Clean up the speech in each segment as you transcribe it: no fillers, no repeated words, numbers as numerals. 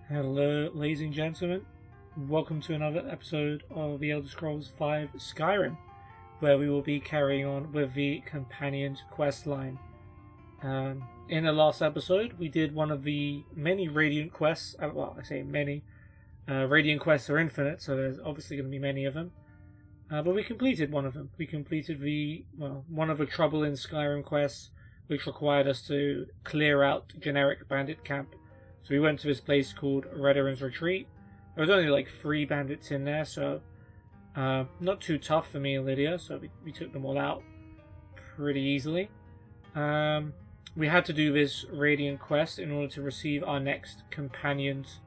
Hello, ladies and gentlemen. Welcome to another episode of The Elder Scrolls V Skyrim, where we will be carrying on with the Companion's quest line. In the last episode, we did one of the many Radiant quests. Well, I say many. Radiant quests are infinite, so there's obviously going to be many of them. But we completed one of them. We completed one of the Trouble in Skyrim quests, which required us to clear out generic bandit camp. So we went to this place called Rederin's Retreat. There was only like 3 bandits in there, so not too tough for me and Lydia, so we took them all out pretty easily. We had to do this Radiant quest in order to receive our next Companion's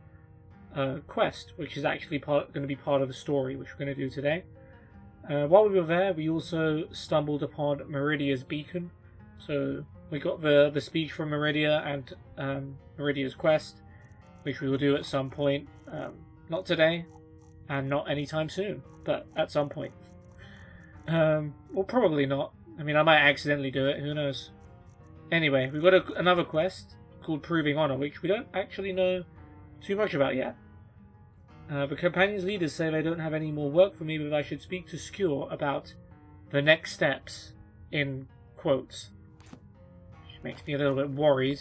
quest, which is actually going to be part of the story, which we're going to do today. While we were there, we also stumbled upon Meridia's beacon. So we got the speech from Meridia and Meridia's quest, which we will do at some point. Not today, and not anytime soon, but at some point. Well, probably not. I mean, I might accidentally do it, who knows. Anyway, we've got another quest called Proving Honor, which we don't actually know too much about yet. The Companion's leaders say they don't have any more work for me, but I should speak to Skewer about the next steps, in quotes. Which makes me a little bit worried.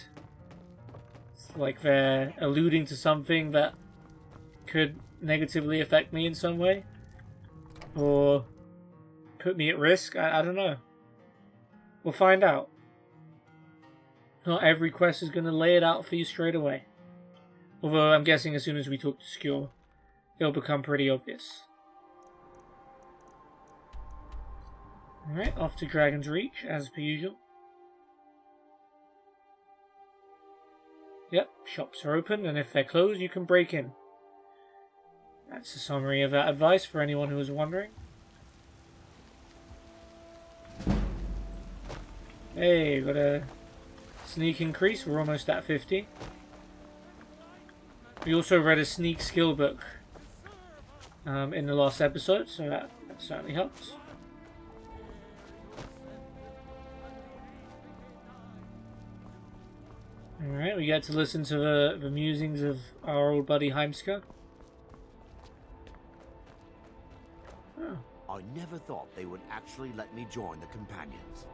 It's like they're alluding to something that could negatively affect me in some way. Or put me at risk. I don't know. We'll find out. Not every quest is going to lay it out for you straight away. Although I'm guessing as soon as we talk to Skewer, it'll become pretty obvious. Alright, off to Dragon's Reach, as per usual. Yep, shops are open, and if they're closed, you can break in. That's a summary of that advice for anyone who was wondering. Hey, got a sneak increase, we're almost at 50. We also read a sneak skill book in the last episode, so that certainly helps. Alright, we get to listen to the musings of our old buddy Heimska. Oh. I never thought they would actually let me join the Companions.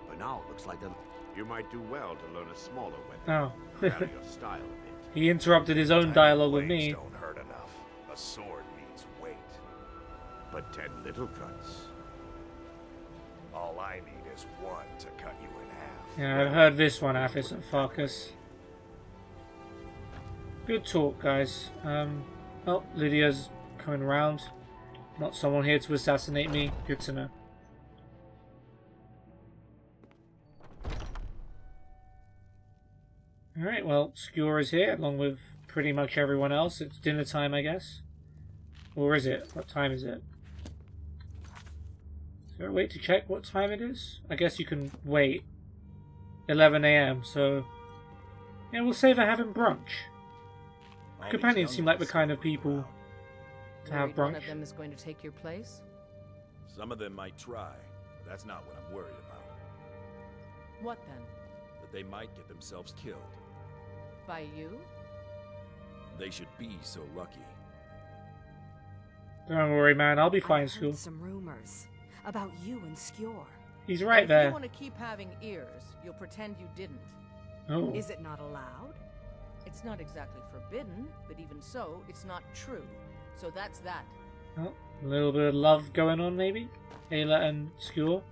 But now it looks like they'll... You might do well to learn a smaller weapon. Oh. Vary your style a bit. He interrupted his own dialogue with me. Don't hurt enough. A sword needs weight. But 10 little cuts. All I need is one to cut you in half. Yeah, I've heard this one, Athos and Farkas. Good talk, guys. Oh, Lydia's coming around. Not someone here to assassinate me. Good to know. Alright, well, Skewer is here, along with pretty much everyone else. It's dinner time, I guess. Or is it? What time is it? Is there a way to check what time it is? I guess you can wait. 11 AM, so... yeah, we'll say they're having brunch. Companions seem like the kind of people to have brunch. One of them is going to take your place? Some of them might try, but that's not what I'm worried about. What then? That they might get themselves killed. By you? They should be so lucky. Don't worry, man. I'll be fine, I've School. heard some rumors about you and Skewer. He's right If there. you want to keep having ears, you'll pretend you didn't. Oh. Is it not allowed? It's not exactly forbidden, but even so, it's not true. So that's that. Oh, a little bit of love going on, maybe? Ayla and School.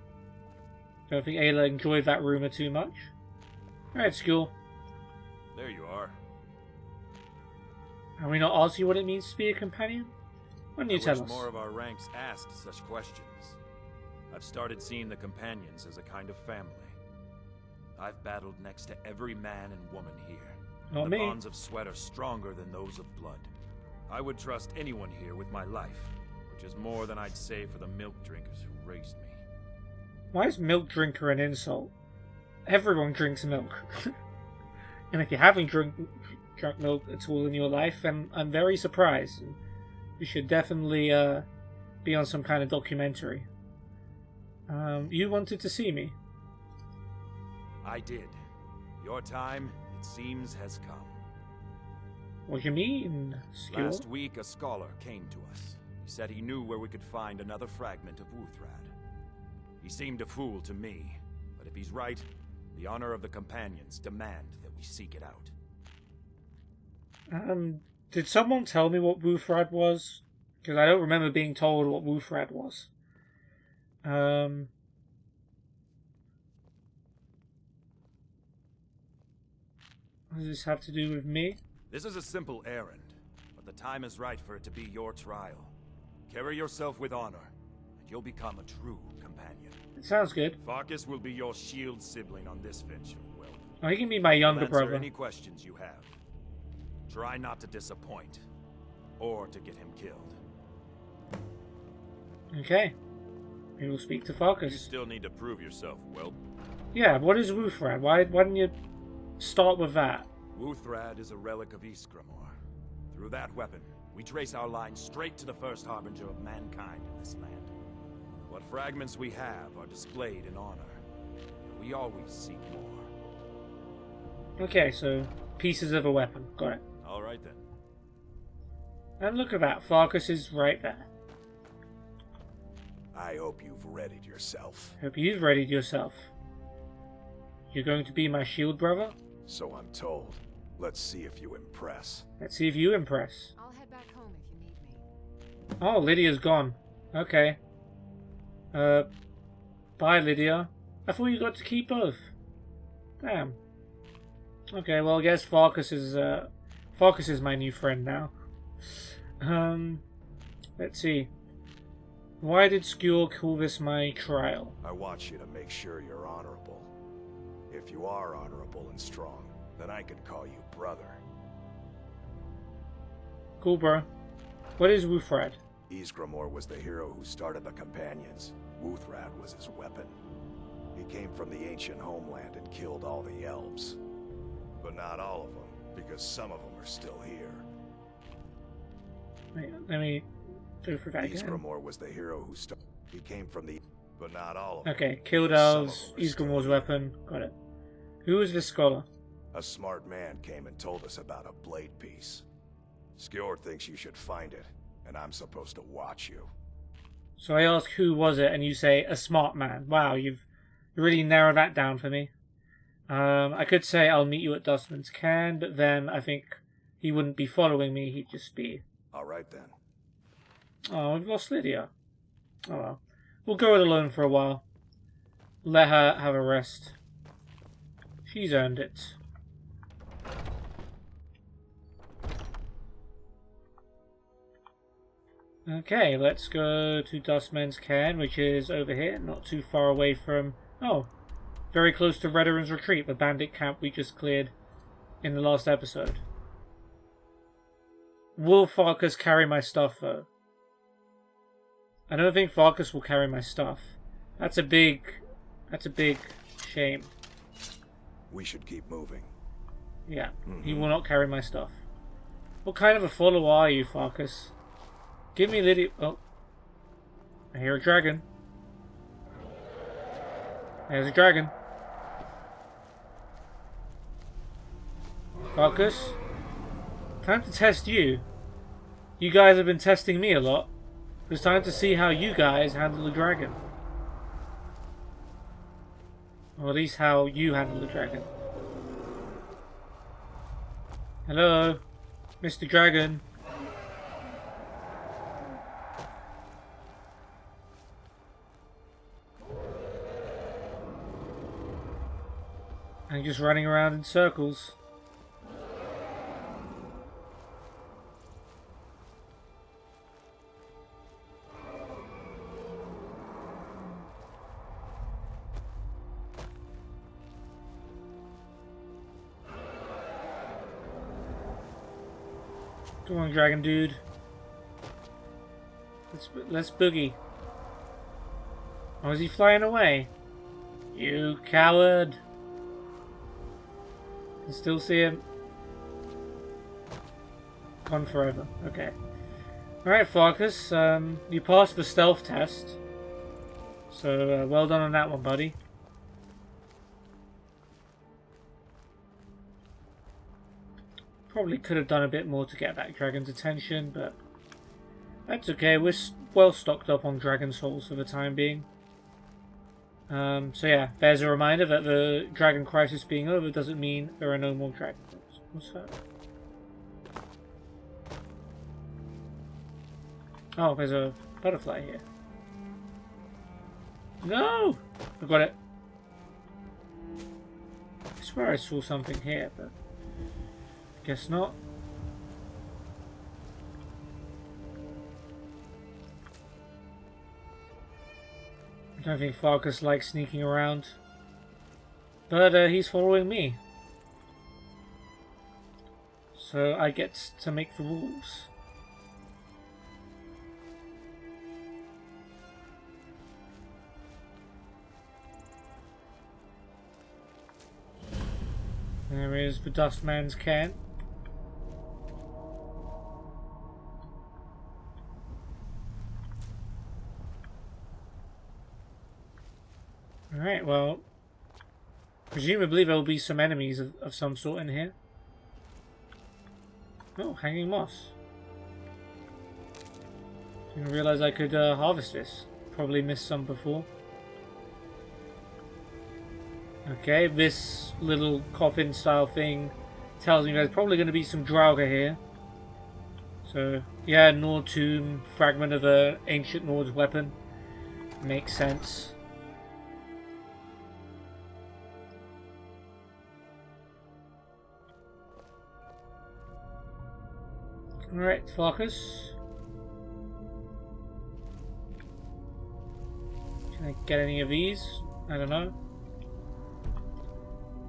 Don't think Ayla enjoyed that rumor too much. Alright, School. There you are. Have we not asked you what it means to be a companion? Why don't you tell us? More of our ranks asked such questions. I've started seeing the Companions as a kind of family. I've battled next to every man and woman here. Not the me. bonds of sweat are stronger than those of blood. I would trust anyone here with my life, which is more than I'd say for the milk drinkers who raised me. Why is milk drinker an insult? Everyone drinks milk. And if you haven't drunk milk at all in your life, then I'm very surprised. You should definitely be on some kind of documentary. You wanted to see me. I did. Your time, it seems, has come. What do you mean, Skewer? Last week, a scholar came to us. He said he knew where we could find another fragment of Wuthrad. He seemed a fool to me, but if he's right, the honor of the Companions demand that we seek it out. Did someone tell me what Wuthrad was? Because I don't remember being told what Wuthrad was. What does this have to do with me? This is a simple errand, but the time is right for it to be your trial. Carry yourself with honor, and you'll become a true companion. It sounds good. Farkas will be your shield sibling on this venture, Will. Oh, he can be my younger Answer brother. any questions you have. Try not to disappoint, or to get him killed. Okay. We will speak to You Farkas. still need to prove yourself, Will. Yeah, what is Wuthrad? Why didn't you start with that? Wuthrad is a relic of Ysgramor. Through that weapon, we trace our line straight to the first harbinger of mankind in this land. What fragments we have are displayed in honor. We always seek more. Okay, so pieces of a weapon. Got it. All right then. And look at that. Farkas is right there. I hope you've readied yourself. Hope you've readied yourself. You're going to be my shield brother? So I'm told. Let's see if you impress. Let's see if you impress. I'll head back home if you need me. Oh, Lydia's gone. Okay. Bye, Lydia. I thought you got to keep both. Damn. Okay, well, I guess Farkas is my new friend now. Let's see. Why did Skewer call this my trial? I want you to make sure you're honorable. If you are honorable and strong, then I can call you brother. Cool, bro. What is Wuthrad? Ysgramor was the hero who started the Companions. Wuthrad was his weapon. He came from the ancient homeland and killed all the elves. But not all of them, because some of them are still here. Wait, let me go for that again. Ysgramor was the hero who started. He came from the... But not all of them. Okay, killed because some elves, of them are still Ysgramor's here. weapon. Got it. Who is this scholar? A smart man came and told us about a blade piece. Skjord thinks you should find it, and I'm supposed to watch you. So I ask who was it, and you say a smart man. Wow, you've really narrowed that down for me. I could say I'll meet you at Dustman's Cairn, but then I think he wouldn't be following me, he'd just be... Alright then. Oh, we've lost Lydia. Oh well. We'll go it alone for a while. Let her have a rest. She's earned it. Okay, let's go to Dustman's Cairn, which is over here, not too far away from... Oh, very close to Rederin's Retreat, the bandit camp we just cleared in the last episode. Will Farkas carry my stuff, though? I don't think Farkas will carry my stuff. That's a big shame. We should keep moving. Yeah, he will not carry my stuff. What kind of a follower are you, Farkas? Give me Lydia... Oh. I hear a dragon. There's a dragon. Farkas? Time to test you. You guys have been testing me a lot. It's time to see how you guys handle the dragon. Or at least how you handle the dragon. Hello, Mr. Dragon. I'm just running around in circles. Come on, dragon dude. Let's boogie. Oh, is he flying away? You coward! Can still see him. Gone forever. Okay. Alright, Farkas. You passed the stealth test. So, well done on that one, buddy. Probably could have done a bit more to get that dragon's attention, but that's okay. We're well stocked up on dragon souls for the time being. So yeah, there's a reminder that the dragon crisis being over doesn't mean there are no more dragons. What's that? Oh, there's a butterfly here. No! I got it. I swear I saw something here, but guess not. I don't think Farkas likes sneaking around, but he's following me. So I get to make the rules. There is the Dustman's can. Alright, well, presumably there will be some enemies of some sort in here. Oh, hanging moss. Didn't realize I could harvest this. Probably missed some before. Okay, this little coffin style thing tells me there's probably going to be some Draugr here. So, yeah, Nord tomb, fragment of an ancient Nord's weapon. Makes sense. Alright, Farkas. Can I get any of these? I don't know.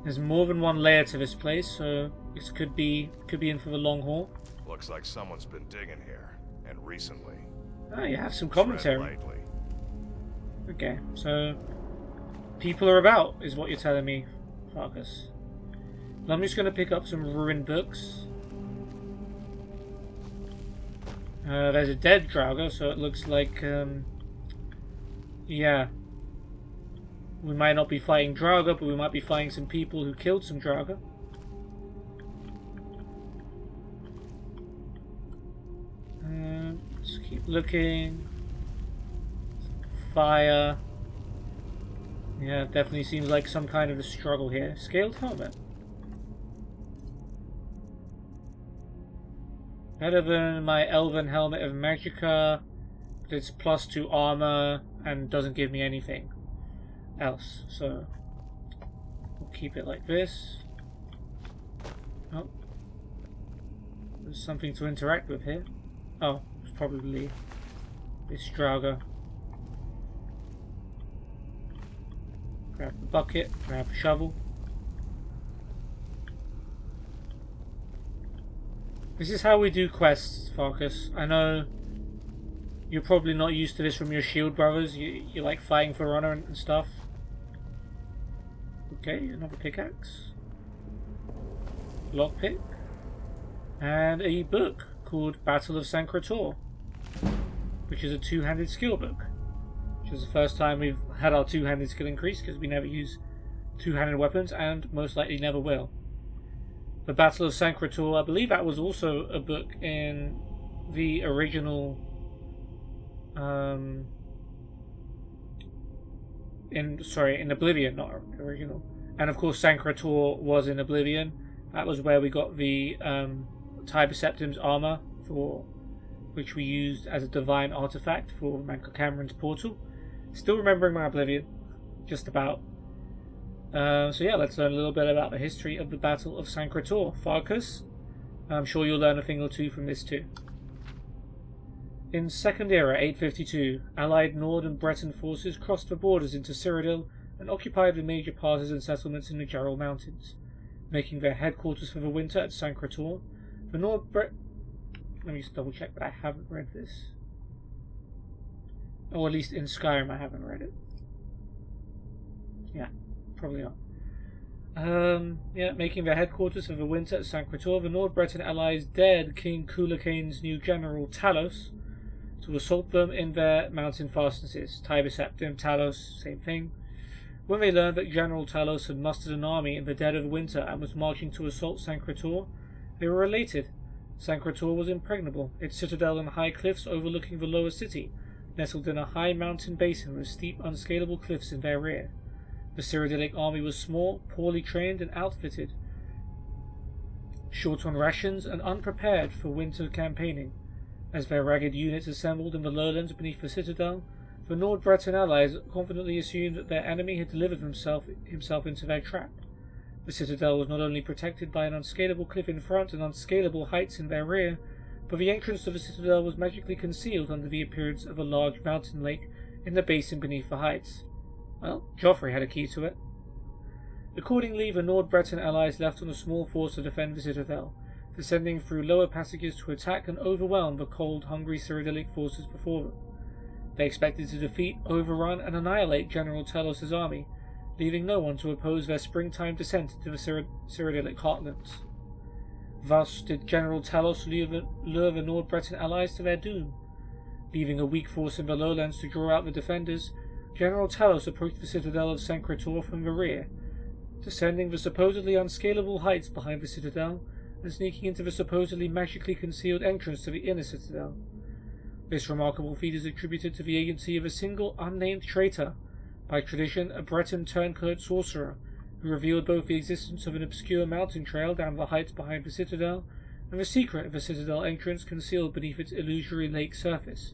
There's more than one layer to this place, so this could be in for the long haul. Looks like someone's been digging here, and recently. Ah, you have some commentary. Tread lightly. Okay, so people are about, is what you're telling me, Farkas. I'm just going to pick up some ruined books. There's a dead Draugr, so it looks like, yeah. We might not be fighting Draugr, but we might be fighting some people who killed some Draugr. Let's keep looking. Fire. Yeah, definitely seems like some kind of a struggle here. Scaled helmet. Better than my elven helmet of Magicka, but it's +2 armor and doesn't give me anything else, so we'll keep it like this. Oh, there's something to interact with here. Oh, it's probably this Draugr. Grab the bucket, grab a shovel. This is how we do quests, Farkas. I know you're probably not used to this from your shield brothers. You like fighting for honor and stuff. Okay, another pickaxe. Lockpick. And a book called Battle of Sancretor, which is a two-handed skill book. Which is the first time we've had our two-handed skill increase, because we never use two-handed weapons and most likely never will. The Battle of Sancretor, I believe that was also a book in the original in Oblivion, not original. And of course Sancretor was in Oblivion. That was where we got the Tiber Septim's armor, for which we used as a divine artifact for Manco Cameron's portal. Still remembering my Oblivion, just about. So yeah, let's learn a little bit about the history of the Battle of Sancretor. Farkas, I'm sure you'll learn a thing or two from this too. In Second Era, 852, allied Nord and Breton forces crossed the borders into Cyrodiil and occupied the major passes and settlements in the Jarl Mountains, making their headquarters for the winter at Sancretor. The Let me just double check that I haven't read this. Or at least in Skyrim I haven't read it. Yeah, probably not. Yeah, making their headquarters for the winter at Sancretor, the Nord Breton allies dared King Cuchulainn's new general Talos to assault them in their mountain fastnesses. Tiber Septim, Talos, same thing. When they learned that General Talos had mustered an army in the dead of winter and was marching to assault Sancretor, They were related. Sancretor was impregnable, its citadel and high cliffs overlooking the lower city, nestled in a high mountain basin with steep, unscalable cliffs in their rear. The Cyrodiilic army was small, poorly trained and outfitted, short on rations and unprepared for winter campaigning. As their ragged units assembled in the lowlands beneath the citadel, the Nord Breton allies confidently assumed that their enemy had delivered himself into their trap. The citadel was not only protected by an unscalable cliff in front and unscalable heights in their rear, but the entrance to the citadel was magically concealed under the appearance of a large mountain lake in the basin beneath the heights. Well, Joffrey had a key to it. Accordingly, the Nord Breton allies left on a small force to defend the citadel, descending through lower passages to attack and overwhelm the cold, hungry Cyrodiilic forces before them. They expected to defeat, overrun, and annihilate General Talos' army, leaving no one to oppose their springtime descent into the Cyrodiilic heartlands. Thus did General Talos lure the Nord Breton allies to their doom. Leaving a weak force in the lowlands to draw out the defenders, General Talos approached the citadel of Sancretor from the rear, descending the supposedly unscalable heights behind the citadel and sneaking into the supposedly magically concealed entrance to the inner citadel. This remarkable feat is attributed to the agency of a single unnamed traitor, by tradition a Breton turncoat sorcerer, who revealed both the existence of an obscure mountain trail down the heights behind the citadel and the secret of the citadel entrance concealed beneath its illusory lake surface.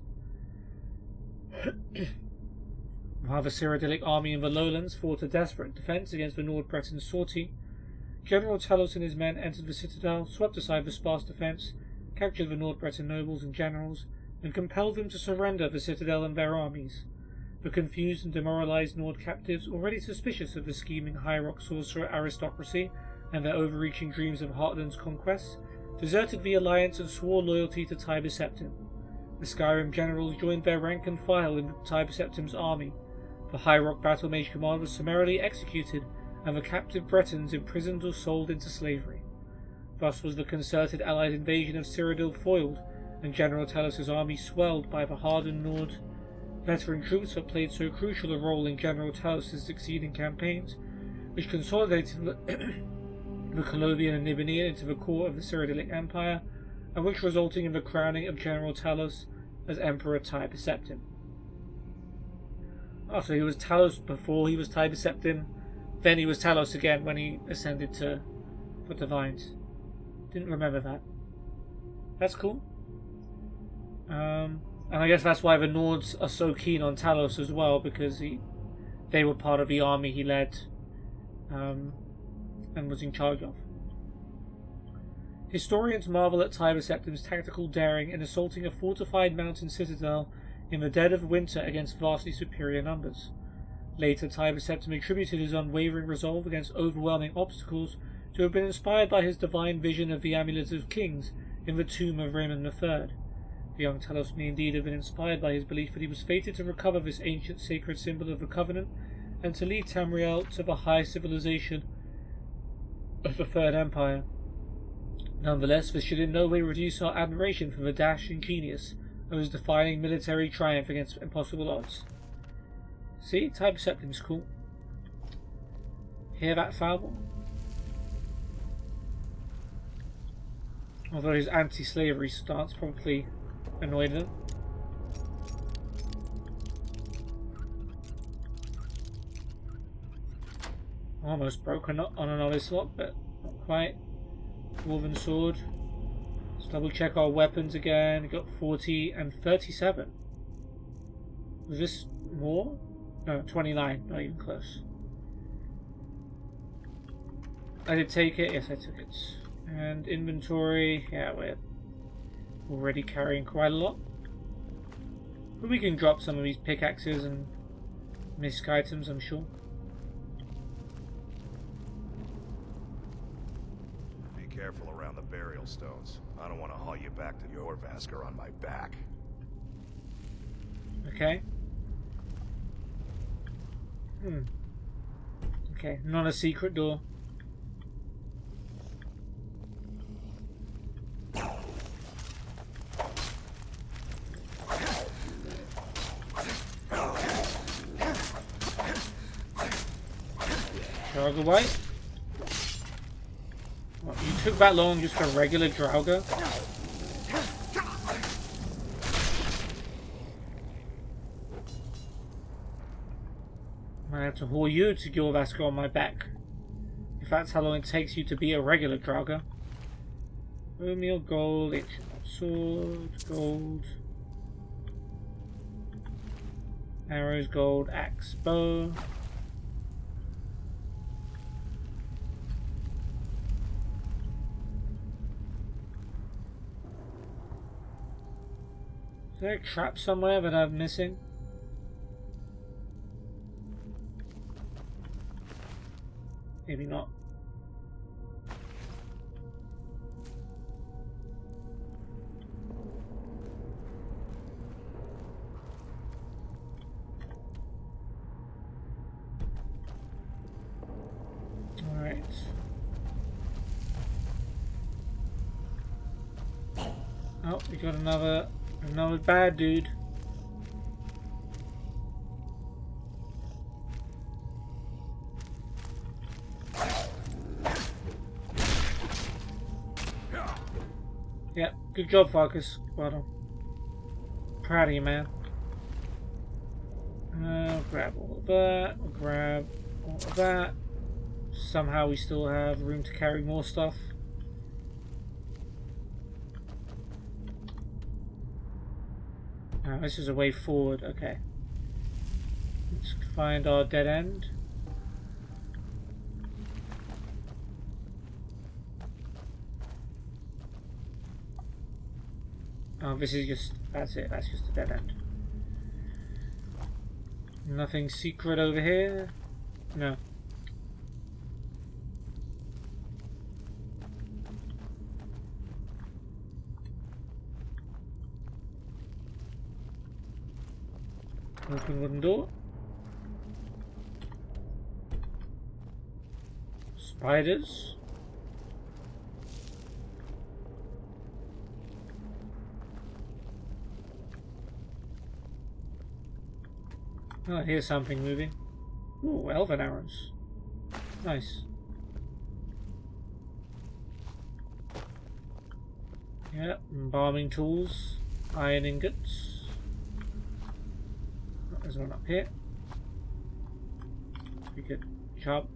While the Cyrodiilic army in the lowlands fought a desperate defense against the Nord Breton sortie, General Talos and his men entered the citadel, swept aside the sparse defense, captured the Nord Breton nobles and generals, and compelled them to surrender the citadel and their armies. The confused and demoralized Nord captives, already suspicious of the scheming High Rock sorcerer aristocracy and their overreaching dreams of Heartland's conquests, deserted the alliance and swore loyalty to Tiber Septim. The Skyrim generals joined their rank and file in Tiber Septim's army. The High Rock battle mage command was summarily executed, and the captive Bretons imprisoned or sold into slavery. Thus was the concerted allied invasion of Cyrodiil foiled, and General Talos' army swelled by the hardened Nord veteran troops that played so crucial a role in General Talos' succeeding campaigns, which consolidated the Colovian and Nibelungian into the core of the Cyrodiilic Empire, and which resulting in the crowning of General Talos as Emperor Tiber Septim. So he was Talos before he was Tiber Septim, then he was Talos again when he ascended to the Divines. Didn't remember that. That's cool. And I guess that's why the Nords are so keen on Talos as well, because they were part of the army he led and was in charge of. Historians marvel at Tiber Septim's tactical daring in assaulting a fortified mountain citadel in the dead of winter against vastly superior numbers. Later, Tiber Septim attributed his unwavering resolve against overwhelming obstacles to have been inspired by his divine vision of the Amulet of Kings in the tomb of Raymond III. The young Talos may indeed have been inspired by his belief that he was fated to recover this ancient sacred symbol of the Covenant and to lead Tamriel to the high civilization of the Third Empire. Nonetheless, this should in no way reduce our admiration for the dash and genius of his defining military triumph against impossible odds. See, Tiber Septim's cool. Hear that, Falbon? Although his anti-slavery stance probably annoyed them. Almost broke on another slot, but not quite. Dwarven sword. Let's double check our weapons again. We got 40 and 37. Was this more? No, 29. Not even close. I did take it. Yes, I took it. And inventory. Yeah, we're already carrying quite a lot. But we can drop some of these pickaxes and misc items, I'm sure. Be careful around the burial stones. I don't want to haul you back to your Vasker on my back. Okay. Okay, not a secret door. Jog away. What, you Took that long just for regular Draugr. I have to haul you to Gilvasker on my back. If that's how long it takes you to be a regular Draugr. Oatmeal, gold, ancient sword, gold. Arrows, gold, axe, bow. Is there a trap somewhere that I'm missing? Maybe not. Alright. Oh, we got another bad dude. Yeah, good job, Farkas. Well done. Proud of you, man. I'll grab all of that. I'll grab all of that. Somehow we still have room to carry more stuff. This is a way forward. Okay. Let's find our dead end. Oh, this is just... that's it. That's just a dead end. Nothing secret over here? No. Open wooden door. Spiders. Oh, here's something moving. Ooh, elven arrows. Nice. Yep, embalming tools. Iron ingots. There's one up here. We could chop.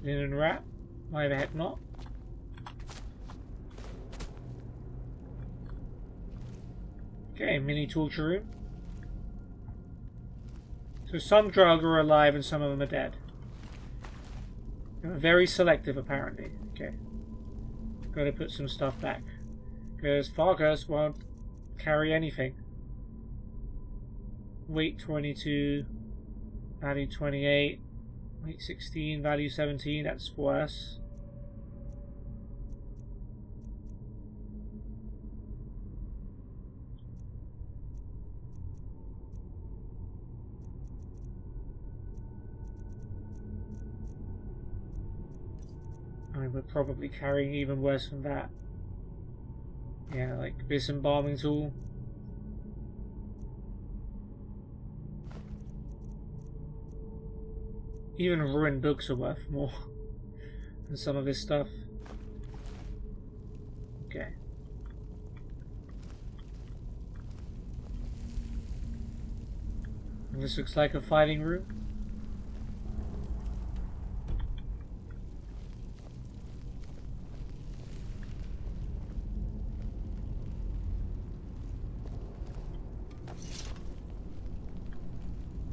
Linen wrap. Why the heck not? Okay, mini torture room. So some Draugr are alive and some of them are dead. They're very selective apparently. Okay. Gotta put some stuff back. Because Farkas won't carry anything. Weight 22, value 28, weight 16, value 17, that's worse. I mean, we're probably carrying even worse than that. Yeah, like this embalming tool. Even ruined books are worth more than some of this stuff. Okay. And this looks like a fighting room.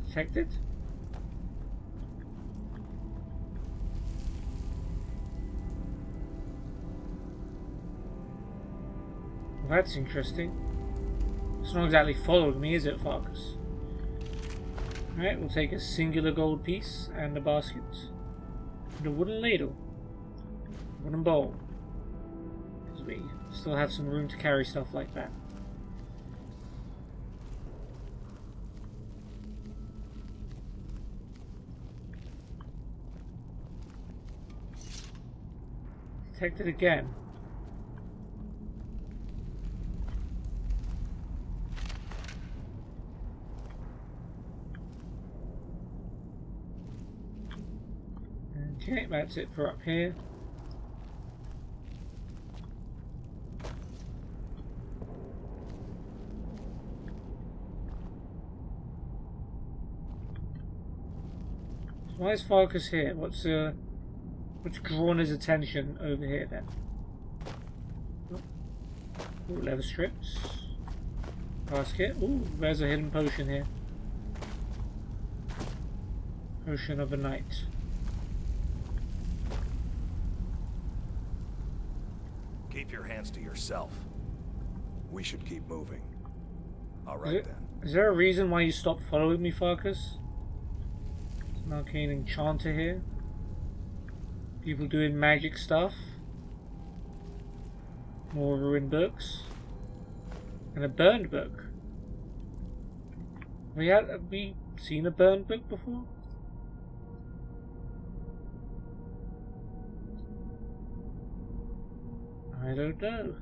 Detected? Well, that's interesting. It's not exactly followed me, is it, Farkas? Alright, we'll take a singular gold piece and a basket. And a wooden ladle. A wooden bowl. Because we still have some room to carry stuff like that. Detected again. Okay, that's it for up here. Why is Farkas here? What's drawn his attention over here then? Ooh, leather strips. Basket. Ooh, there's a hidden potion here. Potion of a night. Keep your hands to yourself. We should keep moving. Alright then. Is there a reason why you stopped following me, Farkas? There's an arcane enchanter here. People doing magic stuff. More ruined books. And a burned book. Have we seen a burned book before? I don't know.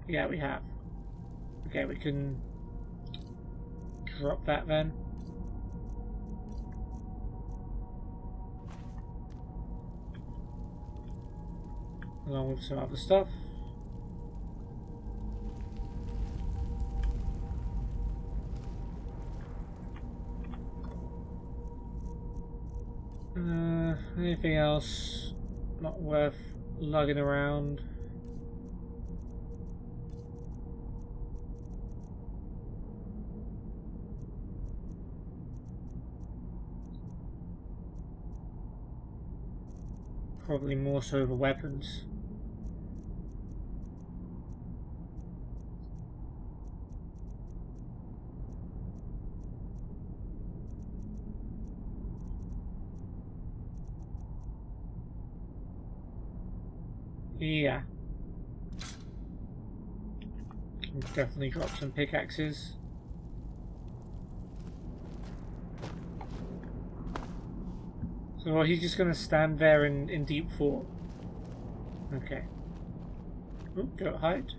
Yeah, we have. Okay, we can drop that then. Along with some other stuff. Anything else not worth lugging around? Probably more so the weapons. Yeah. Can definitely drop some pickaxes. So he's just going to stand there in deep thought. Okay. Oh, don't hide.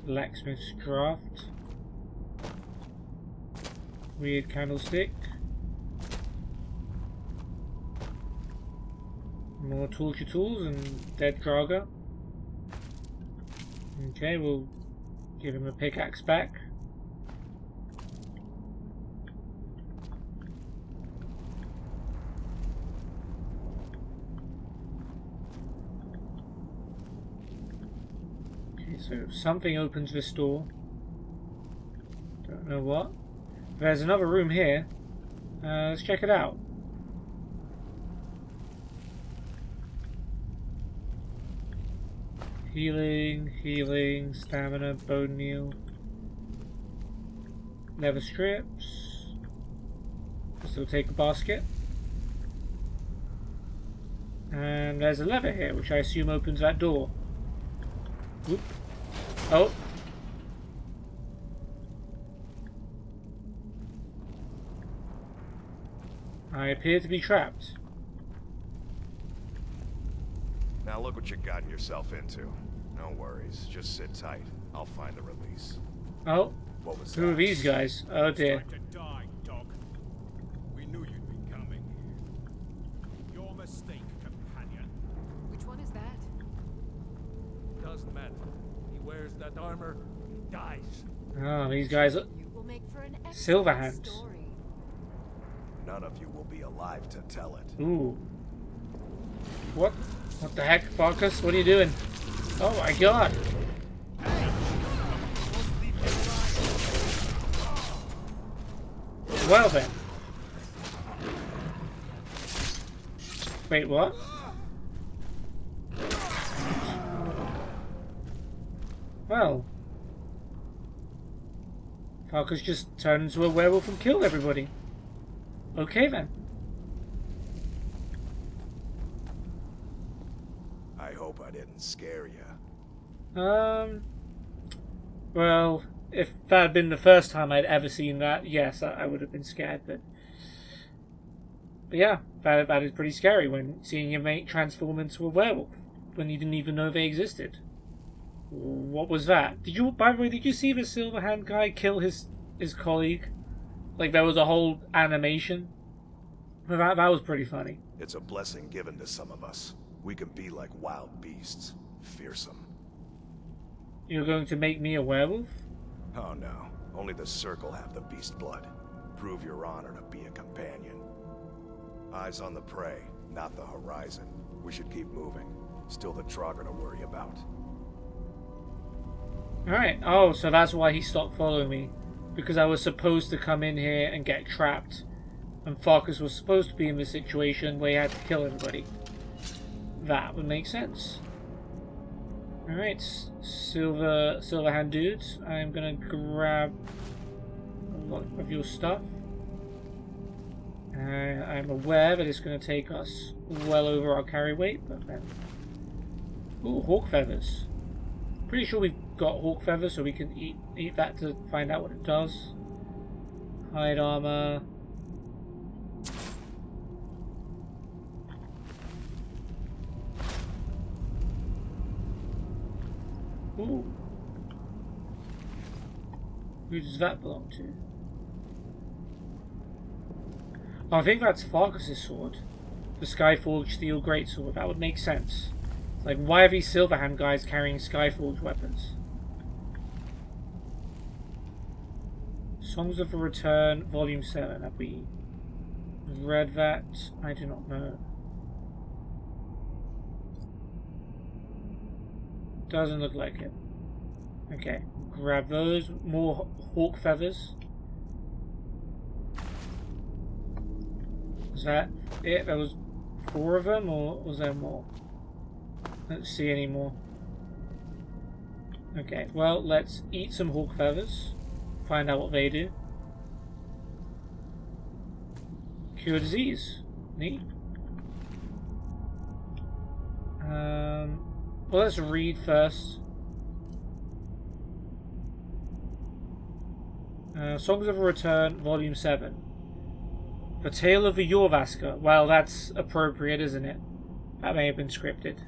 Blacksmith's draft. Weird candlestick. More torture tools and dead Draga. Okay, we'll give him a pickaxe back. Okay, so something opens this door. Don't know what. There's another room here. Let's check it out. Healing, stamina, bone meal, leather strips. Still take a basket. And there's a lever here, which I assume opens that door. Oop. Oh. I appear to be trapped. Now look what you've gotten yourself into. No worries, just sit tight. I'll find the release. Oh, What was who are that? these guys? Oh dear. Time to die, dog. We knew you'd be coming. Your mistake, companion. Which one is that? Doesn't matter. He wears that armor, he dies. Oh, these guys are You will make for an Silverhand. excellent story. None of you will be alive to tell it. Ooh. What? What the heck, Farkas? What are you doing? Oh my god! Well then. Wait, what? Well. Farkas just turned into a werewolf and killed everybody. Okay then. I hope I didn't scare you. Well, if that had been the first time I'd ever seen that, yes, I would have been scared, but yeah, that is pretty scary when seeing your mate transform into a werewolf when you didn't even know they existed. What was that? Did you, by the way, did you see the Silverhand guy kill his colleague? Like, there was a whole animation. That was pretty funny. It's a blessing given to some of us. We can be like wild beasts. Fearsome. You're going to make me a werewolf? Oh no. Only the Circle have the beast blood. Prove your honor to be a companion. Eyes on the prey, not the horizon. We should keep moving. Still the Trogger to worry about. Alright, oh, so that's why he stopped following me. Because I was supposed to come in here and get trapped. And Farkas was supposed to be in this situation where he had to kill everybody. That would make sense. Alright, Silverhand dudes, I'm gonna grab a lot of your stuff. I'm aware that it's gonna take us well over our carry weight, but then... Ooh, hawk feathers. Pretty sure we've got hawk feathers, so we can eat that to find out what it does. Hide armor. Ooh. Who does that belong to? Oh, I think that's Farkas' sword. The Skyforged Steel Greatsword. That would make sense. Like, why are these Silverhand guys carrying Skyforged weapons? Songs of the Return, Volume 7. Have we read that? I do not know. Doesn't look like it. Okay, grab those. More hawk feathers. Was that it? There was 4 of them, or was there more? Let's see any more. Okay, well, let's eat some hawk feathers. Find out what they do. Cure disease. Neat. Well, let's read first. Songs of a Return, Volume 7. The Tale of the Jorvasker. Well, that's appropriate, isn't it? That may have been scripted.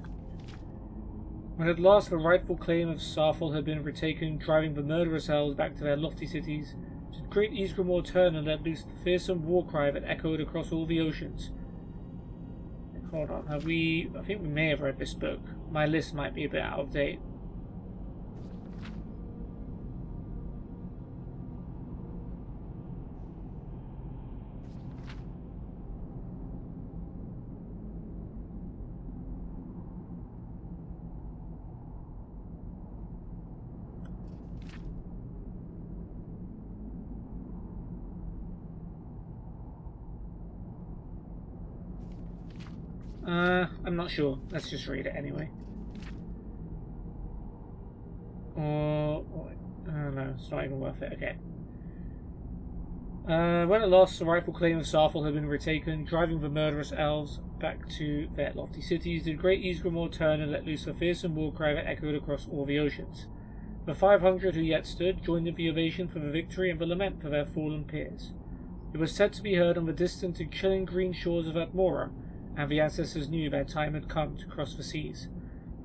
When at last the rightful claim of Sarfel had been retaken, driving the murderous elves back to their lofty cities, did great Ysgramor turn and let loose the fearsome war cry that echoed across all the oceans. Hold on, have we... I think we may have read this book. My list might be a bit out of date. I'm not sure. Let's just read it anyway. No, it's not even worth it. Okay. When at last the rightful claim of Sarfel had been retaken, driving the murderous elves back to their lofty cities, did great Ysgramor turn and let loose a fearsome war cry that echoed across all the oceans. The 500 who yet stood joined in the ovation for the victory and the lament for their fallen peers. It was said to be heard on the distant and chilling green shores of Atmora, and the ancestors knew their time had come to cross the seas.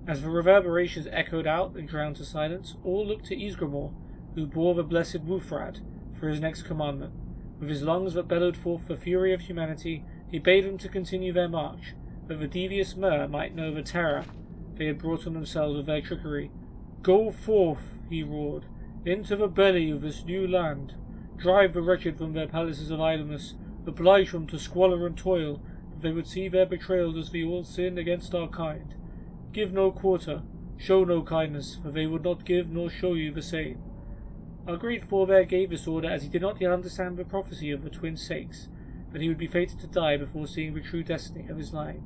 As the reverberations echoed out and drowned to silence, all looked to Ysgramor, who bore the blessed Wulfrad, for his next commandment. With his lungs that bellowed forth the fury of humanity, he bade them to continue their march, that the devious Mer might know the terror they had brought on themselves with their trickery. Go forth, he roared, into the belly of this new land. Drive the wretched from their palaces of idleness, oblige them to squalor and toil, that they would see their betrayals as the old sin against our kind. Give no quarter, show no kindness, for they would not give nor show you the same. Our great forebear gave this order as he did not yet understand the prophecy of the twin sakes, that he would be fated to die before seeing the true destiny of his line.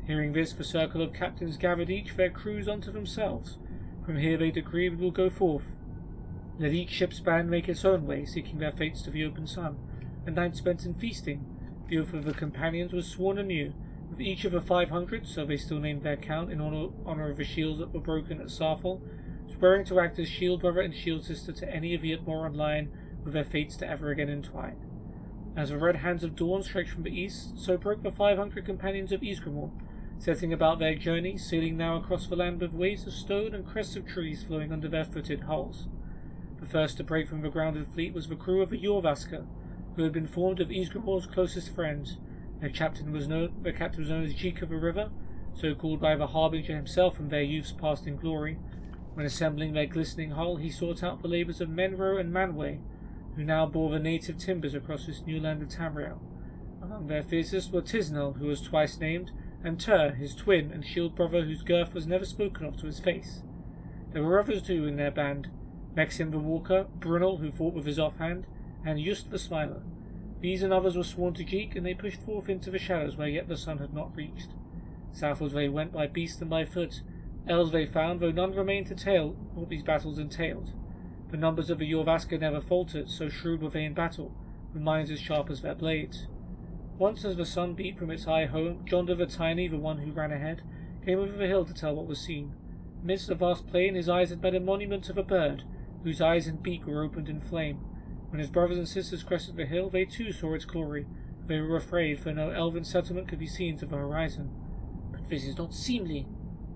Hearing this, the circle of captains gathered each their crews unto themselves. From here they decreed will go forth. Let each ship's band make its own way, seeking their fates to the open sun, and night spent in feasting. The oath of the companions was sworn anew, with each of the 500, so they still named their count in honor of the shields that were broken at Sarfel, swearing to act as shield brother and shield sister to any of the Atmoran line, with their fates to ever again entwine. As the red hands of dawn stretched from the east, so broke the 500 companions of Ysgramor, setting about their journey, sailing now across the land with waves of stone and crests of trees flowing under their footed hulls. The first to break from the grounded fleet was the crew of the Jorvaska, who had been formed of Ysgramor's closest friends. Their captain was known as Jeek of the River, so called by the Harbinger himself from their youths past in glory. When assembling their glistening hull, he sought out the labours of Menro and Manwë, who now bore the native timbers across this new land of Tamriel. Among their fiercest were Tisnel, who was twice named, and Tur, his twin and shield brother, whose girth was never spoken of to his face. There were others too in their band: Mexim the Walker, Brunel, who fought with his offhand, and Just the Smiler. These and others were sworn to Jeek, and they pushed forth into the shadows where yet the sun had not reached. Southwards they went by beast and by foot. Elves they found, though none remained to tell what these battles entailed. The numbers of the Jorvaska never faltered, so shrewd were they in battle, with minds as sharp as their blades. Once as the sun beat from its high home, Jonda the Tiny, the one who ran ahead, came over the hill to tell what was seen. Amidst the vast plain his eyes had met a monument of a bird, whose eyes and beak were opened in flame. When his brothers and sisters crested the hill, they too saw its glory. They were afraid, for no elven settlement could be seen to the horizon. "But this is not seemly,"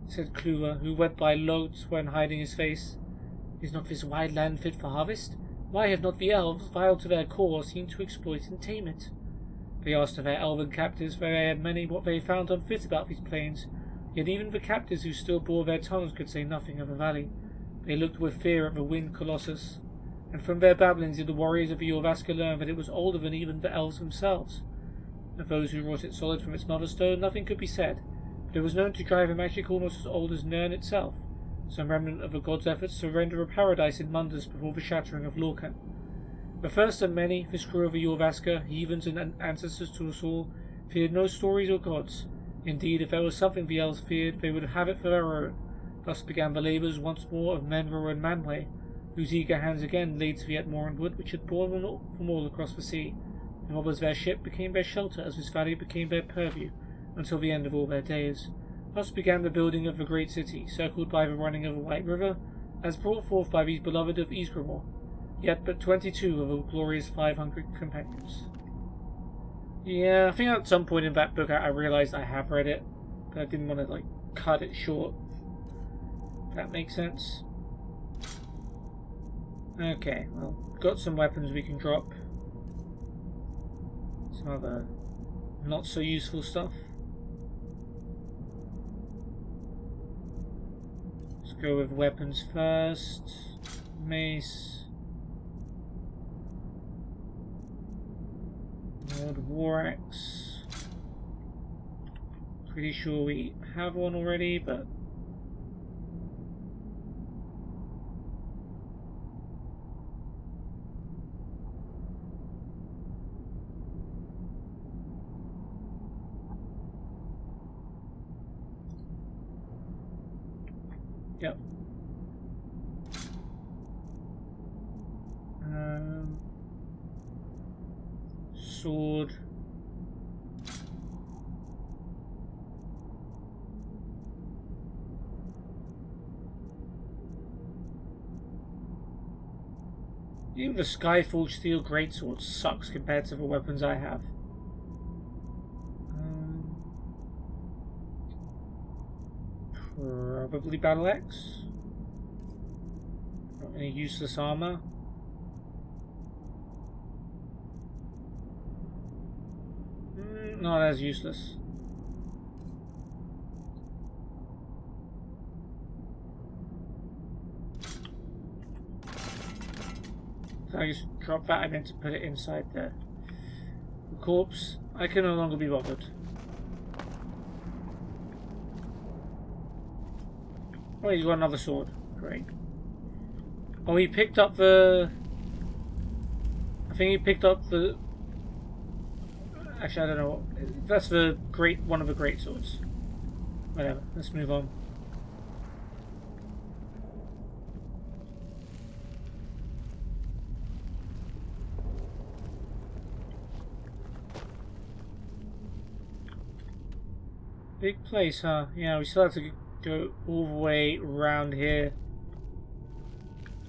said Kluver, who went by Lot when hiding his face. "Is not this wide land fit for harvest? Why have not the elves, vile to their core, seemed to exploit and tame it?" They asked of their elven captives, for they had many what they found unfit about these plains, yet even the captives who still bore their tongues could say nothing of the valley. They looked with fear at the wind colossus, and from their babblings did the warriors of the Jorvaska learn that it was older than even the elves themselves. Of those who wrought it solid from its mother stone nothing could be said, but it was known to drive a magic almost as old as Nirn itself, some remnant of the god's efforts to render a paradise in Mundus before the shattering of Lorcan. The first of many, this crew of the Jorvaska, heathens and ancestors to us all, feared no stories or gods. Indeed, if there was something the elves feared, they would have it for their own. Thus began the labours once more of Menro and Manwë, whose eager hands again laid to the Etmoran wood which had borne them from all across the sea, and what was their ship became their shelter, as this valley became their purview, until the end of all their days. Thus began the building of the great city, circled by the running of the White River, as brought forth by these beloved of Ysgramor, yet but 22 of the glorious 500 companions. Yeah, I think at some point in that book I realised I have read it, but I didn't want to cut it short. If that makes sense. Okay, well, got some weapons we can drop. Some other not so useful stuff. Let's go with weapons first. Mace. Old war axe. Pretty sure we have one already, but yep. Sword. Even the Skyforged steel greatsword sucks compared to the weapons I have. Probably battle axe. Not any useless armor. Not as useless. So I just dropped that. I meant to put it inside there. The corpse. I can no longer be bothered. Oh, he's got another sword. Great. Oh, he picked up the... I think he picked up the... Actually, I don't know. That's the one of the great swords. Whatever. Let's move on. Big place, huh? Yeah, we still have to go all the way around here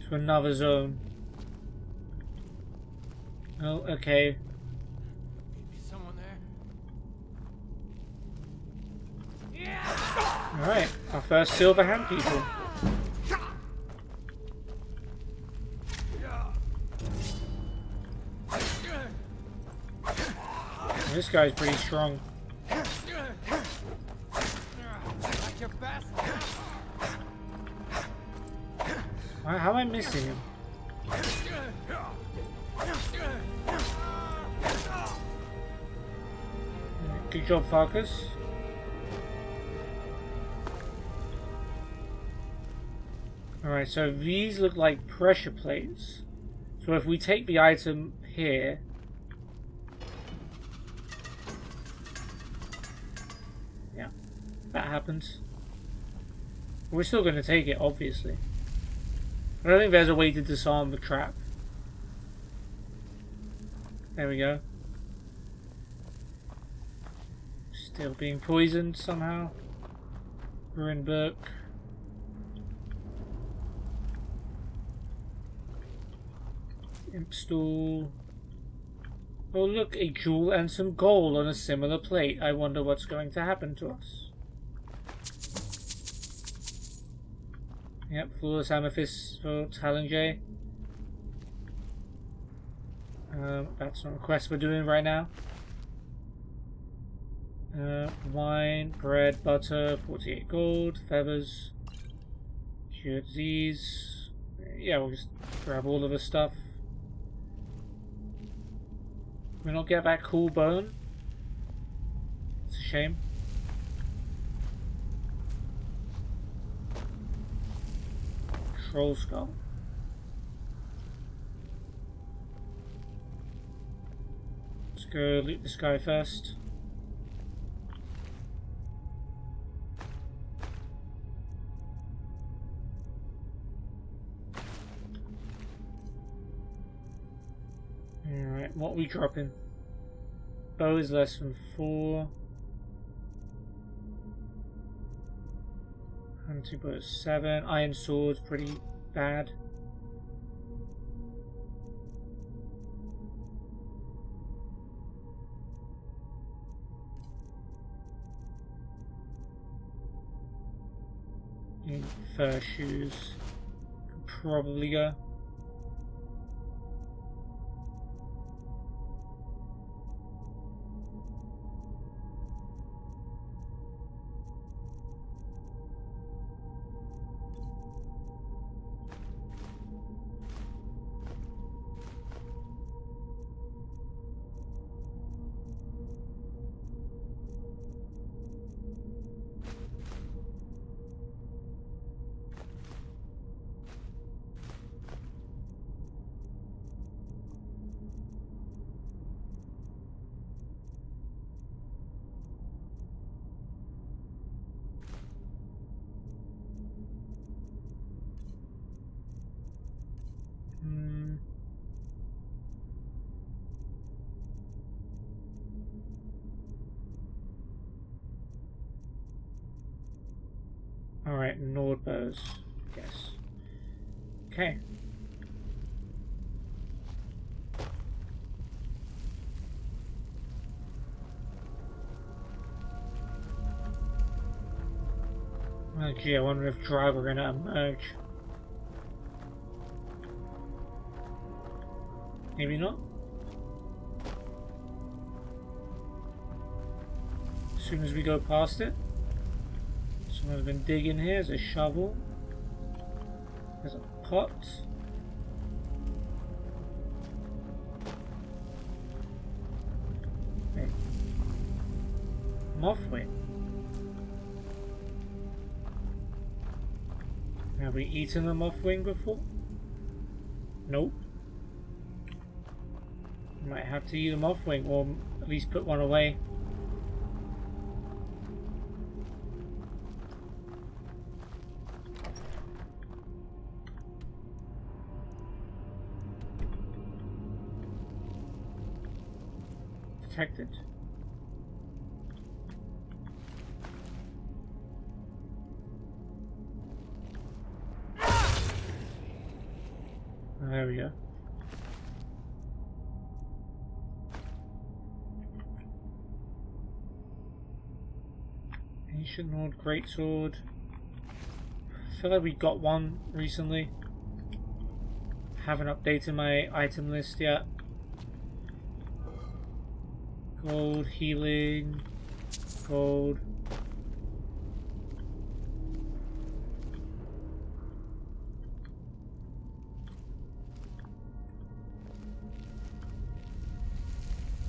to another zone. Oh, okay. Maybe someone there. Yeah. Alright, our first silver hand people. This guy's pretty strong. How am I missing him? Good job, Farkas. Alright, so these look like pressure plates. So if we take the item here... Yeah, that happens. We're still going to take it, obviously. I don't think there's a way to disarm the trap. There we go. Still being poisoned somehow. Ruined book. Imp stool. Oh look, a jewel and some gold on a similar plate. I wonder what's going to happen to us. Yep, flawless amethyst for Talonjay. That's not a quest we're doing right now. Wine, bread, butter, 48 gold, feathers, cure disease. Yeah, we'll just grab all of the stuff. We not get that cool bone. It's a shame. Troll skull. Let's go loot this guy first. Alright, what are we dropping? Bow is less than 4. Hunting bow is 7. Iron sword's pretty bad. Fur shoes could probably go. Alright, Nord bows, I guess. Okay. Oh gee, I wonder if Drive are gonna emerge. Maybe not. As soon as we go past it. Someone's been digging here. There's a shovel. There's a pot. Hey. Mothwing. Have we eaten a mothwing before? Nope. Might have to eat a mothwing, or at least put one away. Detected. There we go. Ancient Nord Greatsword. I feel like we got one recently. Haven't updated my item list yet. Gold, healing, gold.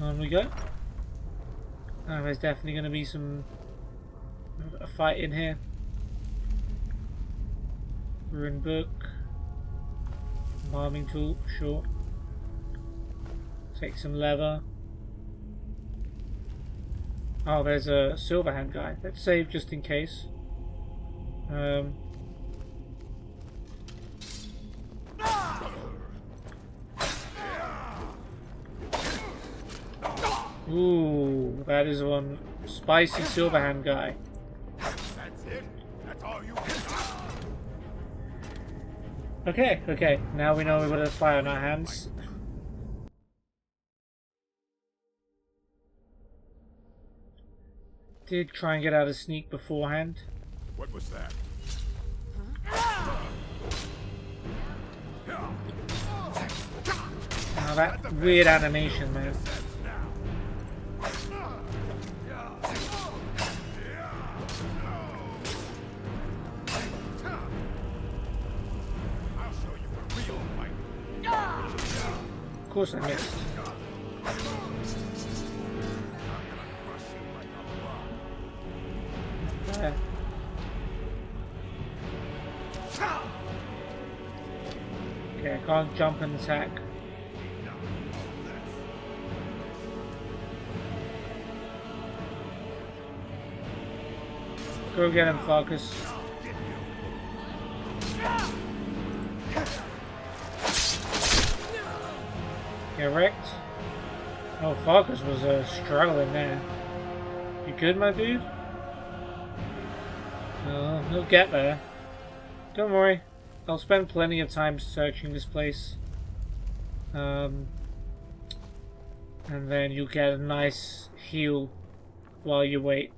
On we go. There's definitely going to be a fight in here. Rune book. Farming tool, sure. Take some leather. Oh, there's a Silverhand guy. Let's save just in case. Ooh, that is one spicy Silverhand guy. That's it? That's all you Okay, okay. Now we know we've got a fire on our hands. Did try and get out a sneak beforehand. What was that? Now that weird animation, man. I'll show you a real fight. Of course I missed. There. Okay, I can't jump and attack. Go get him, Farkas. Get wrecked. Oh, Farkas was struggling there. You good, my dude? Oh, he'll get there. Don't worry. I'll spend plenty of time searching this place. And then you'll get a nice heal while you wait.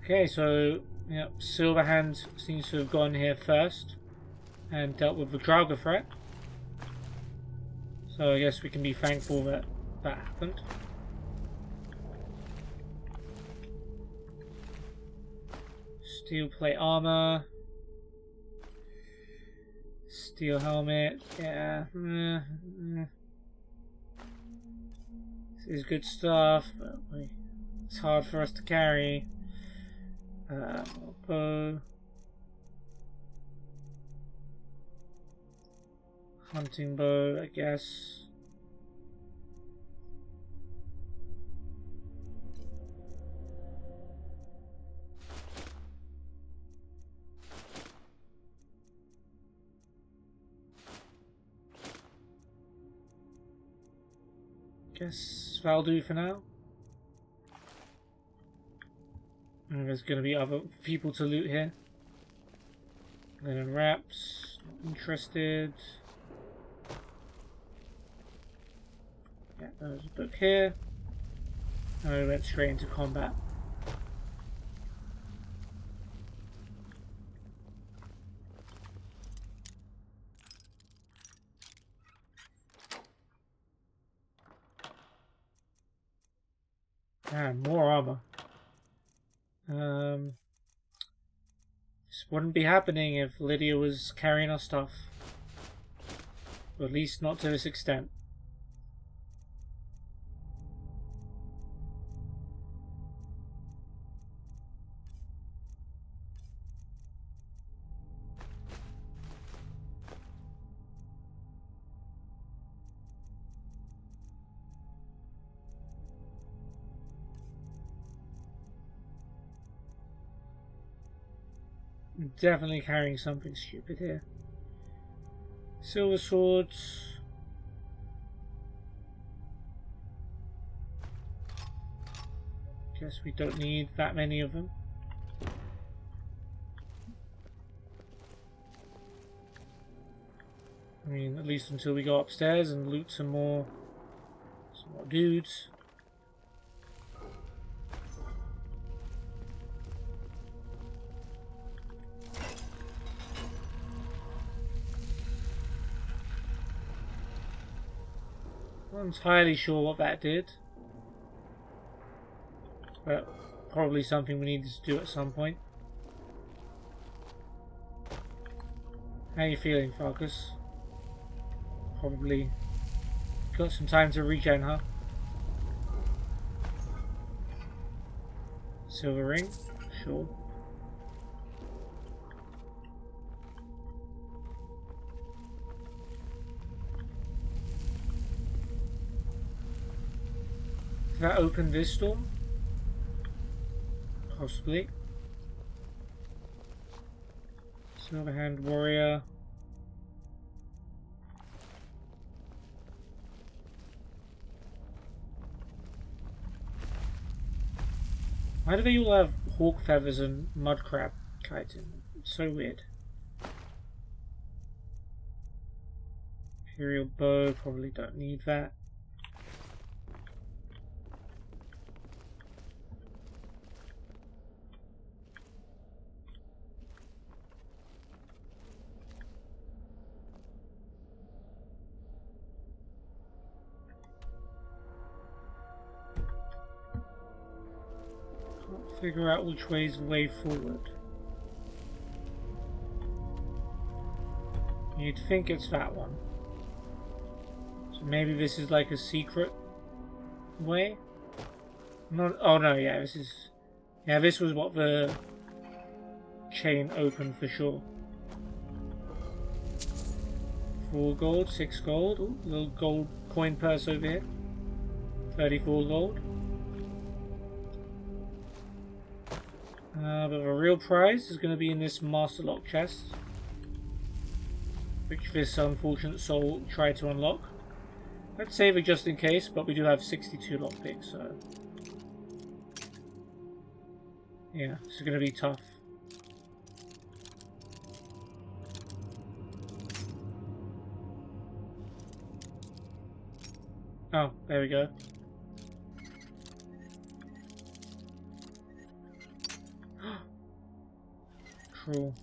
Okay, so yep, Silverhand seems to have gone here first and dealt with the Draugr threat. So I guess we can be thankful that that happened. Steel plate armor. Steel helmet. Yeah. This is good stuff, but it's hard for us to carry. Bow. Hunting bow, I guess. Guess that'll do for now. And there's going to be other people to loot here. Linen wraps, not interested. Yeah, there's a book here. And we went straight into combat. And more armor. This wouldn't be happening if Lydia was carrying our stuff. Or at least not to this extent. Definitely carrying something stupid here. Silver swords. Guess we don't need that many of them. I mean, at least until we go upstairs and loot some more dudes. Not entirely sure what that did, but probably something we needed to do at some point. How are you feeling, Farkas? Probably got some time to regen, huh? Silver ring? Sure. Did that open this door? Possibly. Silverhand warrior. Why do they all have hawk feathers and mud crab chitin? It's so weird. Imperial bow, probably don't need that. Figure out which way is the way forward. You'd think it's that one. So maybe this is like a secret way? Not. Oh no, yeah, this is. Yeah, this was what the chain opened for sure. 4 gold, 6 gold. Ooh, little gold coin purse over here. 34 gold. But the real prize is going to be in this master lock chest, which this unfortunate soul tried to unlock. Let's save it just in case, but we do have 62 lockpicks, so yeah, this is going to be tough. Oh, there we go. Cruel.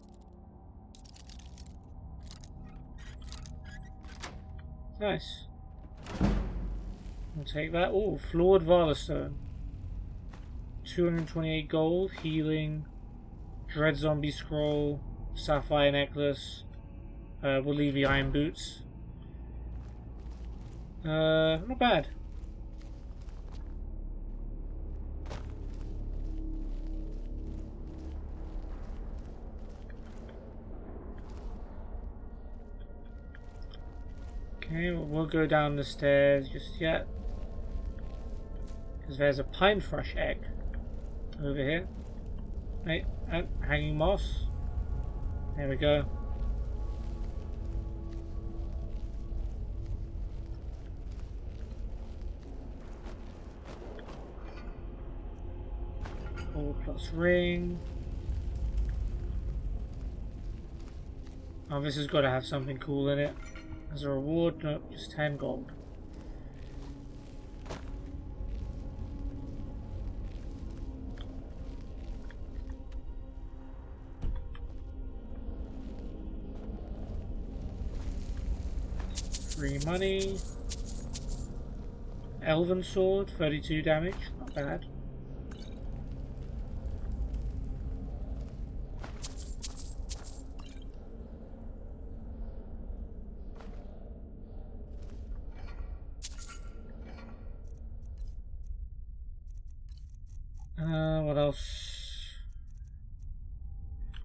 Nice. We'll take that. Oh, flawed Valastone. 228 gold, healing, dread zombie scroll, sapphire necklace. We'll leave the iron boots. Not bad. Okay, well, we'll go down the stairs just yet, because there's a pine thrush egg over here. Right, hanging moss. There we go. Gold plus ring. Oh, this has got to have something cool in it. As a reward, no, just 10 gold. Free money. Elven sword, 32 damage, not bad. What else?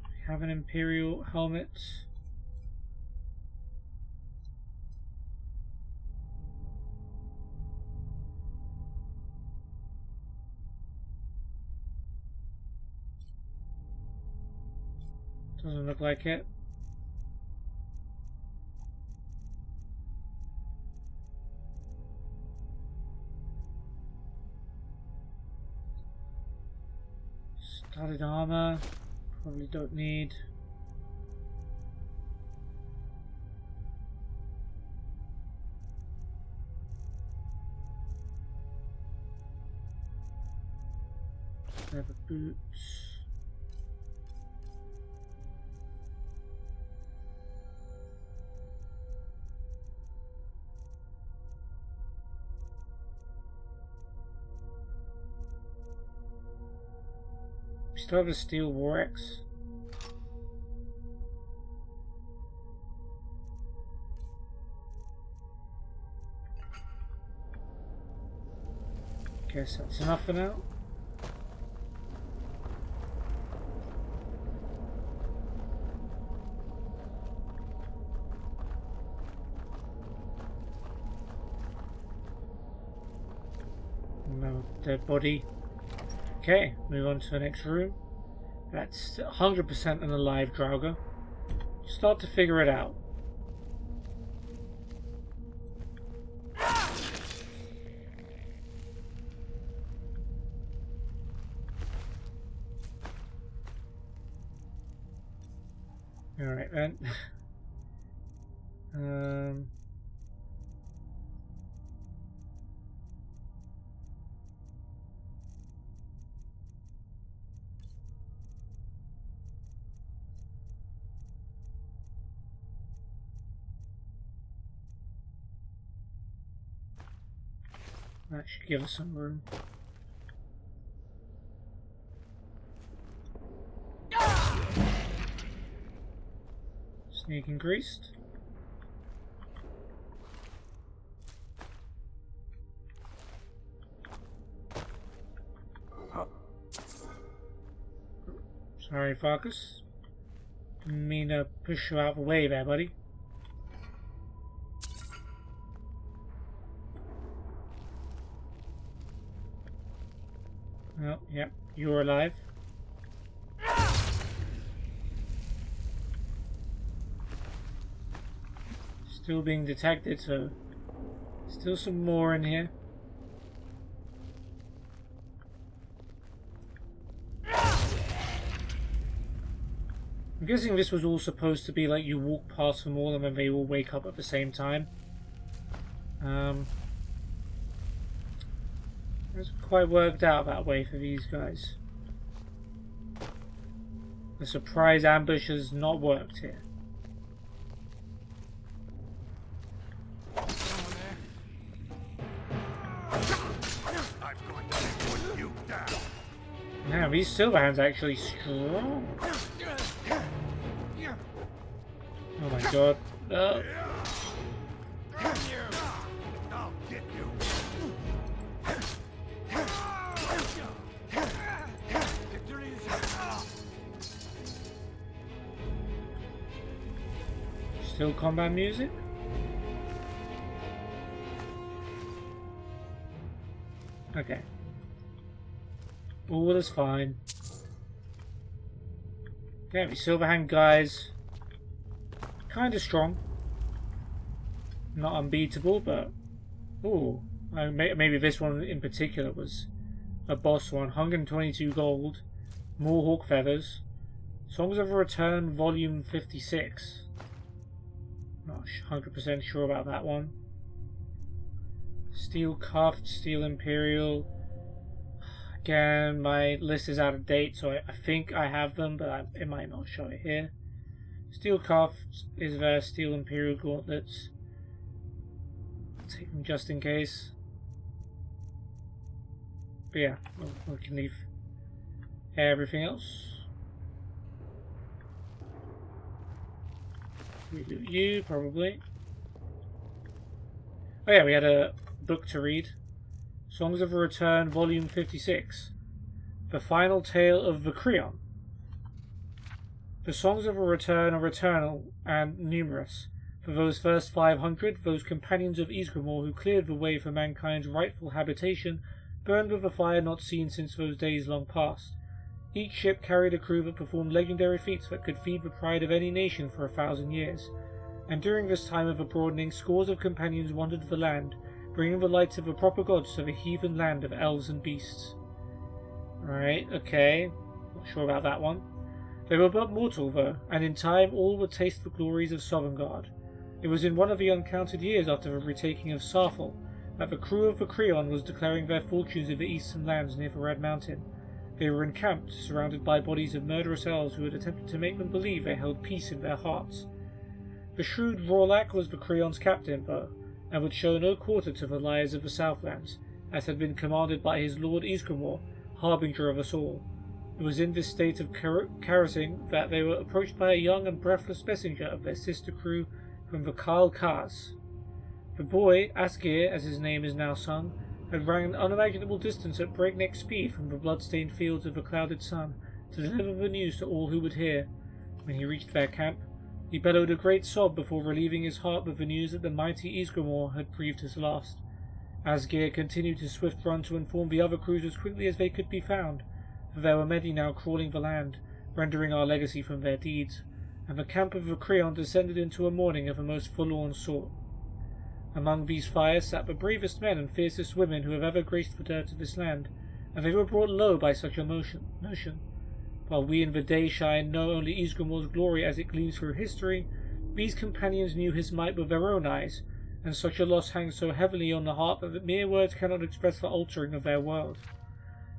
We have an Imperial helmet. Doesn't look like it. Studded armor, probably don't need. Leather boots. still have a steel war axe. Guess that's enough for now. No dead body. Okay, move on to the next room. That's 100% an alive Draugr. Start to figure it out. Alright then. That should give us some room. Sneak increased. Sorry, Farkas. Didn't mean to push you out of the way there, buddy. Oh, yep, you're alive. Still being detected, so still some more in here. I'm guessing this was all supposed to be like you walk past them all and then they all wake up at the same time. It's quite worked out that way for these guys. The surprise ambush has not worked here. Now these Silverhands are actually strong. Oh my god. I'll get you. Still combat music? Okay. All is fine. Okay, the Silverhand guys, kind of strong. Not unbeatable, but ooh, maybe this one in particular was a boss one. 122 gold, more hawk feathers. Songs of a Return, Volume 56. Not 100% sure about that one. Steel Cuffed, Steel Imperial. Again, my list is out of date, so I think I have them, but it might not show it here. Steel Cuffed is there, Steel Imperial Gauntlets. I'll take them just in case. But yeah, we can leave everything else. Reloot you, probably. Oh yeah, we had a book to read. Songs of a Return, Volume 56. The Final Tale of Vicreon. The Songs of a Return are eternal and numerous. For those first 500, those companions of Ysgramor who cleared the way for mankind's rightful habitation, burned with a fire not seen since those days long past. Each ship carried a crew that performed legendary feats that could feed the pride of any nation for 1,000 years. And during this time of a broadening, scores of companions wandered the land, bringing the lights of the proper gods to the heathen land of elves and beasts. Right, okay. Not sure about that one. They were but mortal, though, and in time all would taste the glories of Sovngarde. It was in one of the uncounted years after the retaking of Sarfel that the crew of the Creon was declaring their fortunes in the eastern lands near the Red Mountain. They were encamped, surrounded by bodies of murderous elves who had attempted to make them believe they held peace in their hearts. The shrewd Rorlak was the Creon's captain, though, and would show no quarter to the liars of the Southlands, as had been commanded by his lord Ysgramor, harbinger of us all. It was in this state of carousing that they were approached by a young and breathless messenger of their sister crew from the Farkas. The boy, Asgir as his name is now sung, had ran an unimaginable distance at breakneck speed from the blood-stained fields of the clouded sun to deliver the news to all who would hear. When he reached their camp, he bellowed a great sob before relieving his heart with the news that the mighty Ysgramor had breathed his last. Asgir continued his swift run to inform the other crews as quickly as they could be found, for there were many now crawling the land, rendering our legacy from their deeds, and the camp of the Creon descended into a mourning of the most forlorn sort. Among these fires sat the bravest men and fiercest women who have ever graced the dirt of this land, and they were brought low by such a notion. While we in the dayshine know only Ysgramor's glory as it gleams through history, these companions knew his might with their own eyes, and such a loss hangs so heavily on the heart that mere words cannot express the altering of their world.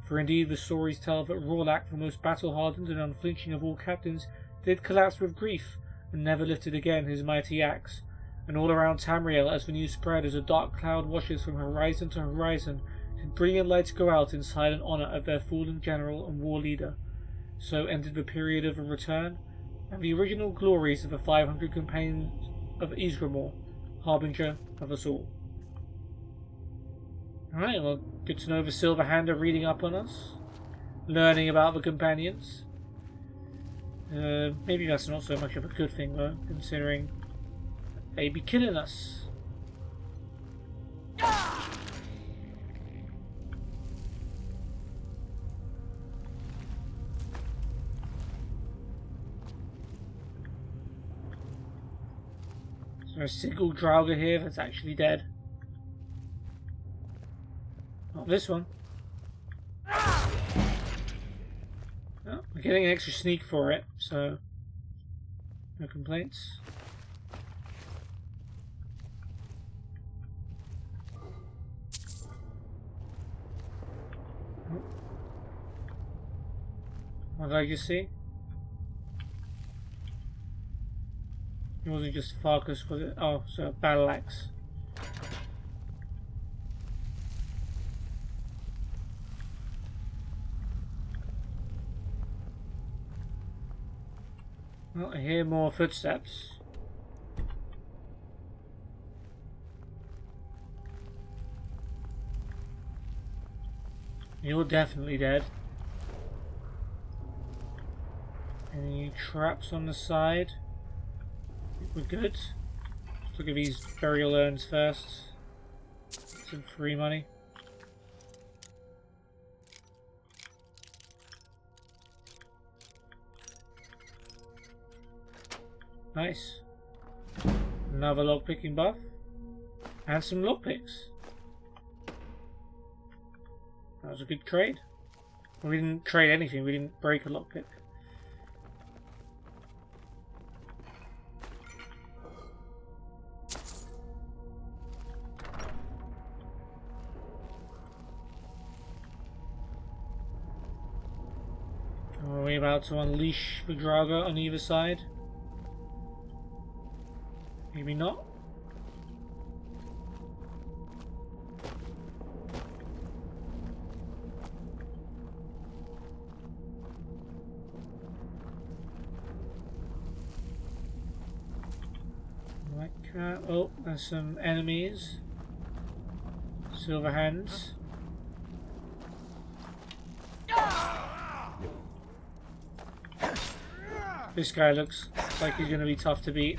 For indeed the stories tell that Rorlak, the most battle-hardened and unflinching of all captains, did collapse with grief, and never lifted again his mighty axe. And all around Tamriel, as the news spread, as a dark cloud washes from horizon to horizon, did brilliant lights go out in silent honour of their fallen general and war leader. So ended the period of a return, and the original glories of the 500 companions of Ysgramor, harbinger of us all. Alright, well, good to know the Silver Hand are reading up on us, learning about the companions. Maybe that's not so much of a good thing though, considering they'd be killing us. Is there a single Draugr here that's actually dead? Not this one. Oh, we're getting an extra sneak for it, so no complaints. Oh. What did I just see? It wasn't just Farkas, was it? Oh, so battle axe. Well, I hear more footsteps. You're definitely dead. Any traps on the side? We're good. Let's look at these burial urns first. Some free money. Nice. Another lockpicking buff. And some lockpicks. That was a good trade. Well, we didn't trade anything, we didn't break a lockpick. Are we about to unleash the Draugr on either side? Maybe not. Like, oh, there's some enemies. Silver hands. This guy looks like he's going to be tough to beat.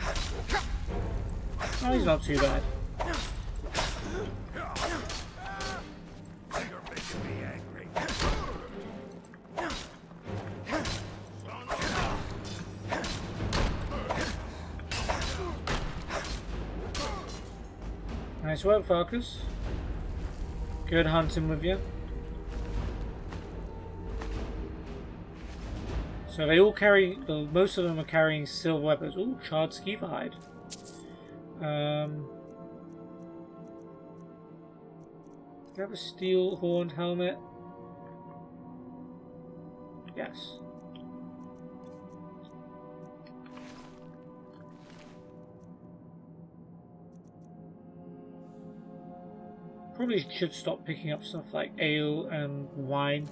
Oh, he's not too bad. You're making me angry. Nice work, Farkas. Good hunting with you. So they all carry, well, most of them are carrying silver weapons. Ooh, charred skeever hide. Do you have a steel horned helmet? Yes. Probably should stop picking up stuff like ale and wine.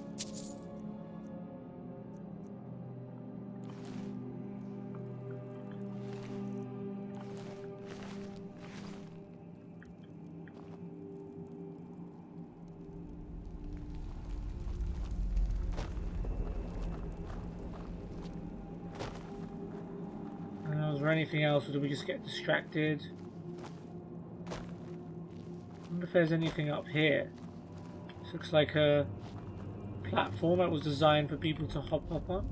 anything else, or do we just get distracted? I wonder if there's anything up here. This looks like a platform that was designed for people to hop up on.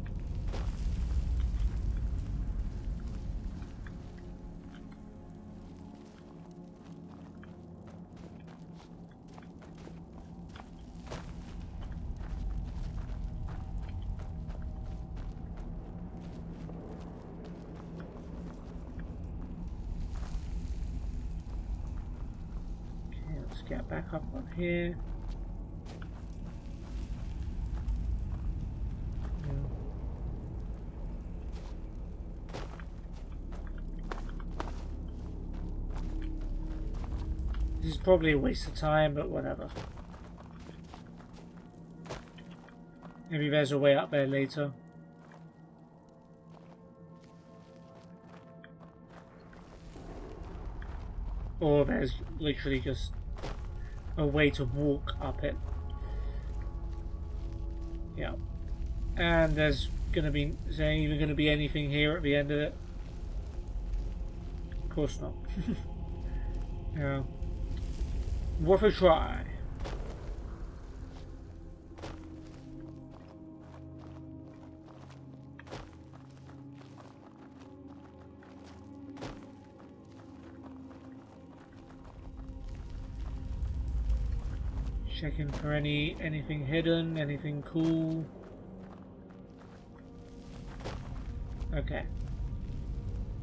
Let's get back up here. This is probably a waste of time, but whatever. Maybe there's a way up there later. Or there's literally just a way to walk up it. Yeah. And is there even gonna be anything here at the end of it? Of course not. Yeah. Worth a try. Checking for anything hidden, anything cool. Okay.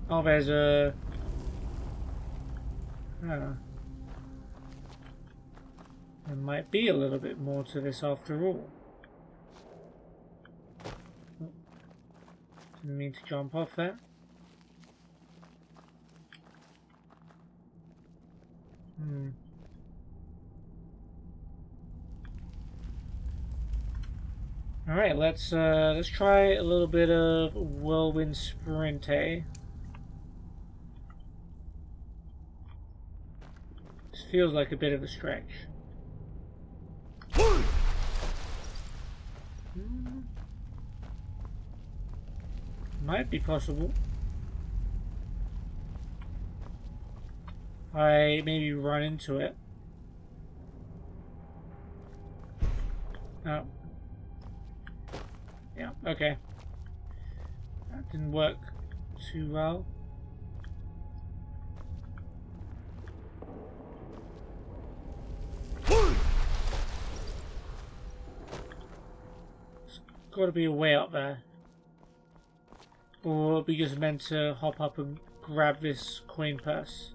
Oh, there's a... I don't know. There might be a little bit more to this after all. Oh. Didn't mean to jump off that. Alright, let's try a little bit of whirlwind sprint, eh? This feels like a bit of a stretch. Might be possible. I maybe run into it. Oh. Yeah, okay. That didn't work too well. There's got to be a way up there. Or we just meant to hop up and grab this coin purse.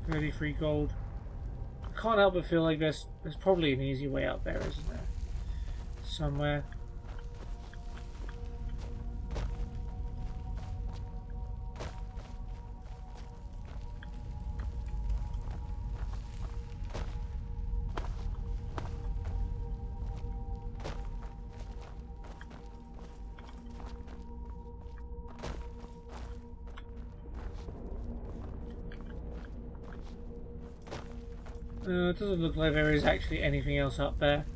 $33 gold. I can't help but feel like there's probably an easy way out there, isn't there? Somewhere. It doesn't look like there is actually anything else up there.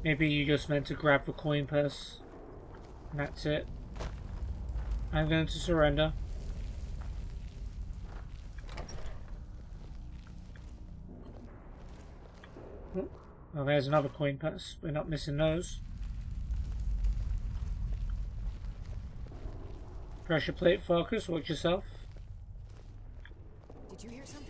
Maybe you just meant to grab the coin purse. And that's it. I'm going to surrender. Oh, there's another coin purse. We're not missing those. Pressure plate, Farkas. Watch yourself. Did you hear something?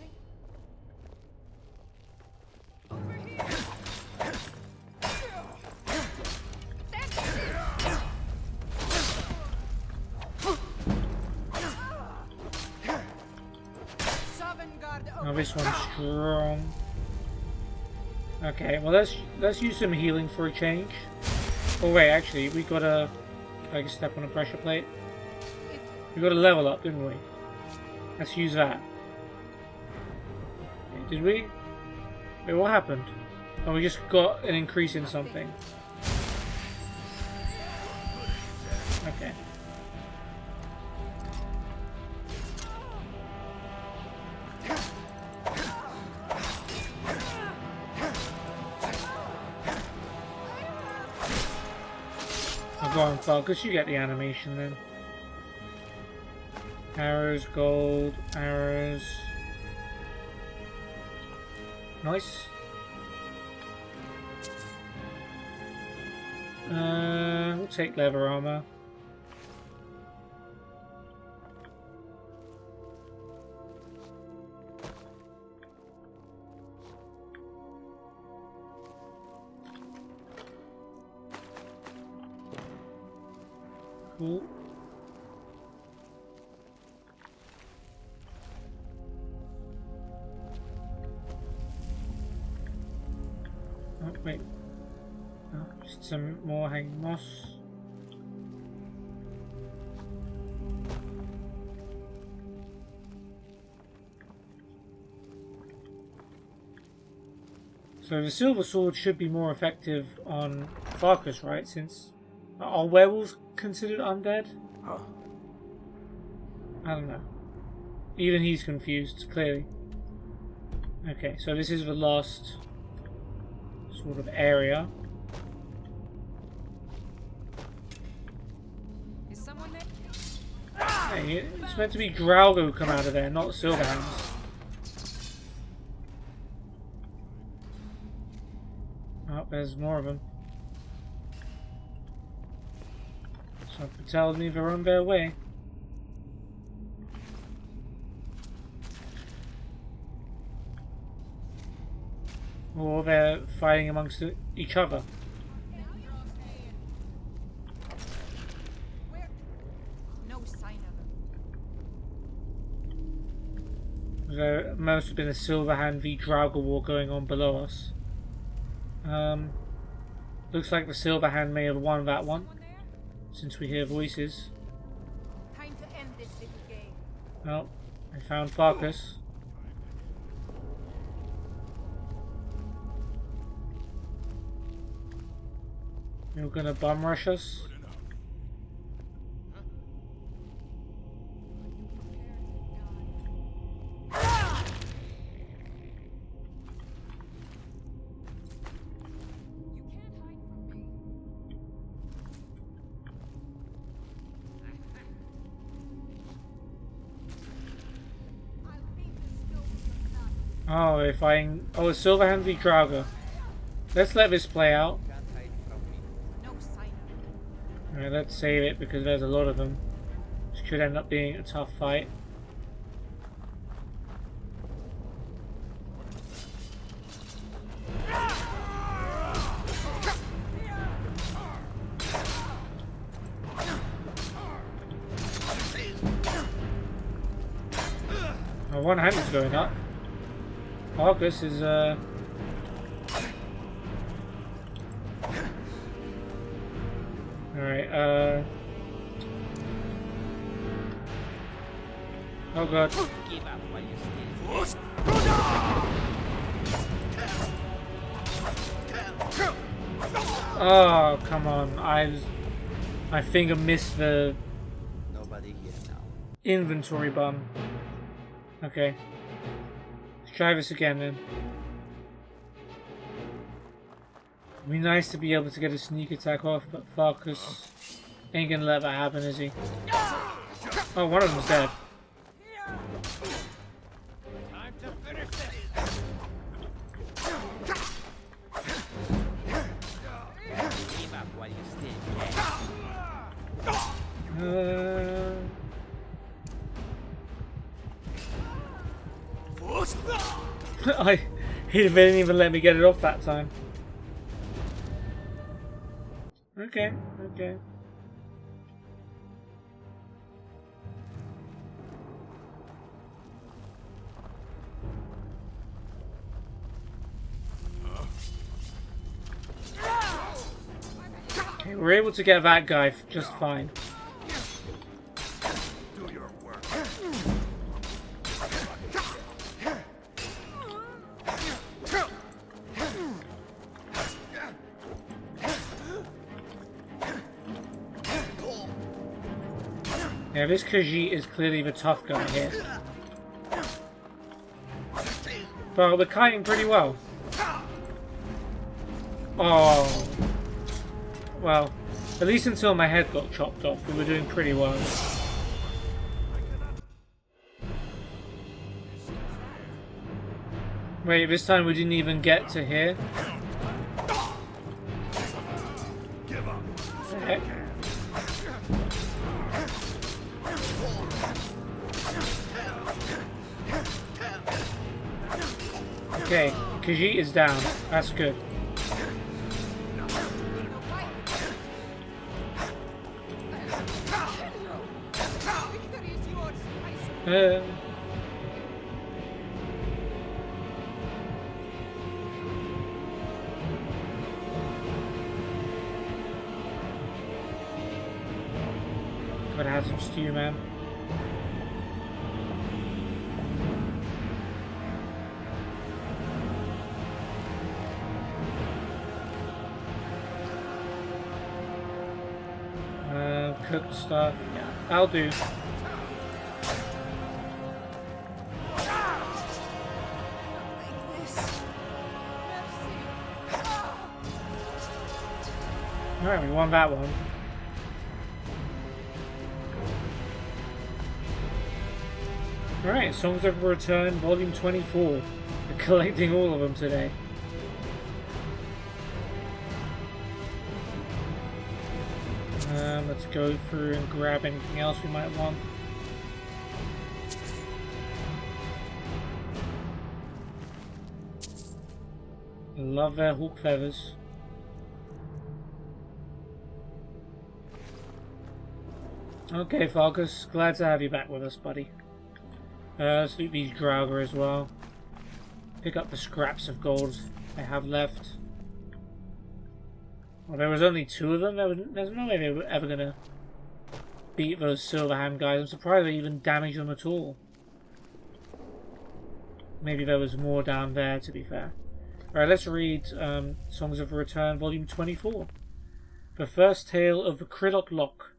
Oh, this one's strong. Okay, well let's use some healing for a change. Oh wait, actually we gotta like step on a pressure plate. We got to level up, didn't we? Let's use that. Did we? Wait, what happened? Oh, we just got an increase in something. Okay. I'll go on Farkas, you get the animation then. Arrows, gold, arrows. Nice. We'll take leather armor. Cool. Oh, wait. Oh, just some more hanging moss. So the silver sword should be more effective on Farkas, right? Since are werewolves considered undead? Huh? I don't know. Even he's confused, clearly. Okay, so this is the last sort of area. Is someone there? Hey, it's meant to be Draugr come out of there, not Silverhands. Oh, there's more of them. Something tells me they're on their way. Or they're fighting amongst each other. No sign of him. There must have been a Silverhand v Draugr war going on below us. Looks like the Silverhand may have won that one, since we hear voices. Time to end this little game. Well, I found Farkas. You're gonna bum rush us? Oh, they're fighting. Oh, a Silverhand v Draugr. Let's let this play out. No sign of him. Alright, let's save it because there's a lot of them. This could end up being a tough fight. Oh, one hand is going up. Farkas is Alright, oh god. Give up while you still Oh, come on. My finger missed the Nobody here now. inventory button. Okay. Let's try this again then. It'd be nice to be able to get a sneak attack off, but Farkas ain't gonna let that happen, is he? Oh, one of them's dead. Time to finish this. Give up while you still can. He didn't even let me get it off that time. Okay, okay. Okay, we're able to get that guy just fine. Do your work. Yeah, this Khajiit is clearly the tough guy here. But we're kiting pretty well. Oh. Well, At least until my head got chopped off, we were doing pretty well. Wait, this time we didn't even get to here? Heck. Okay, Khajiit is down. That's good. Victory is yours, I suppose. Gotta have some stew, man. Cooked stuff. Yeah, I'll do. Alright, we won that one. Alright, Songs of Return, Volume 24. We're collecting all of them today. Let's go through and grab anything else we might want. I love their hawk feathers. Okay, Farkas, glad to have you back with us, buddy. Let's loot these Draugr as well. Pick up the scraps of gold I have left. Well, there was only 2 of them. There's no way they were ever gonna beat those Silverhand guys. I'm surprised they even damaged them at all. Maybe there was more down there, to be fair. Alright, let's read Songs of Return, Volume 24. The First Tale of the Krilok Lock.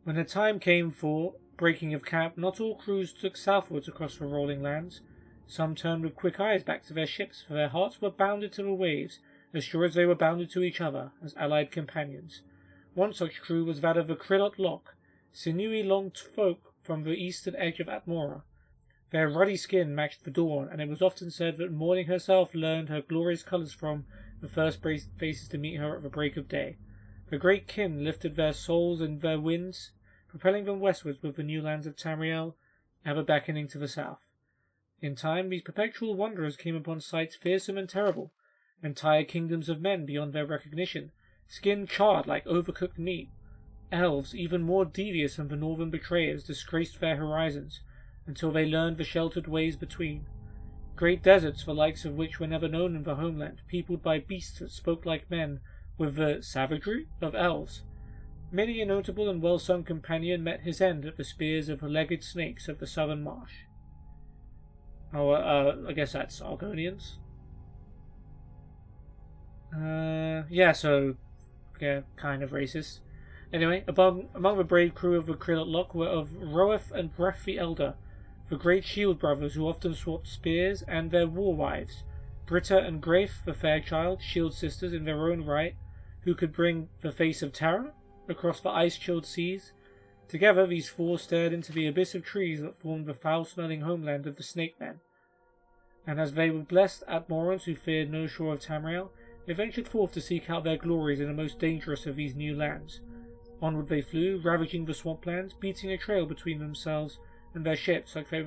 When the time came for breaking of camp, not all crews took southwards across the rolling lands. Some turned with quick eyes back to their ships, for their hearts were bounded to the waves, as sure as they were bounded to each other, as allied companions. One such crew was that of the Krilok Lock, sinewy long folk from the eastern edge of Atmora. Their ruddy skin matched the dawn, and it was often said that morning herself learned her glorious colours from the first faces to meet her at the break of day. The great kin lifted their souls in their winds, propelling them westwards with the new lands of Tamriel, ever beckoning to the south. In time, these perpetual wanderers came upon sights fearsome and terrible, entire kingdoms of men beyond their recognition, skin charred like overcooked meat. Elves, even more devious than the northern betrayers, disgraced their horizons, until they learned the sheltered ways between. Great deserts, the likes of which were never known in the homeland, peopled by beasts that spoke like men, with the savagery of elves. Many a notable and well-sung companion met his end at the spears of the legged snakes of the southern marsh. I guess that's Argonians. Yeah, kind of racist. Anyway, among the brave crew of the Krilok Lock were of Roeth and Breth the Elder, the great shield brothers who often swapped spears, and their war wives, Britta and Grafe, the Fairchild, shield sisters in their own right, who could bring the face of terror across the ice-chilled seas. Together, these 4 stared into the abyss of trees that formed the foul-smelling homeland of the Snake Men. And as they were blessed Atmorans who feared no shore of Tamriel, they ventured forth to seek out their glories in the most dangerous of these new lands. Onward they flew, ravaging the swamplands, beating a trail between themselves and their ships like they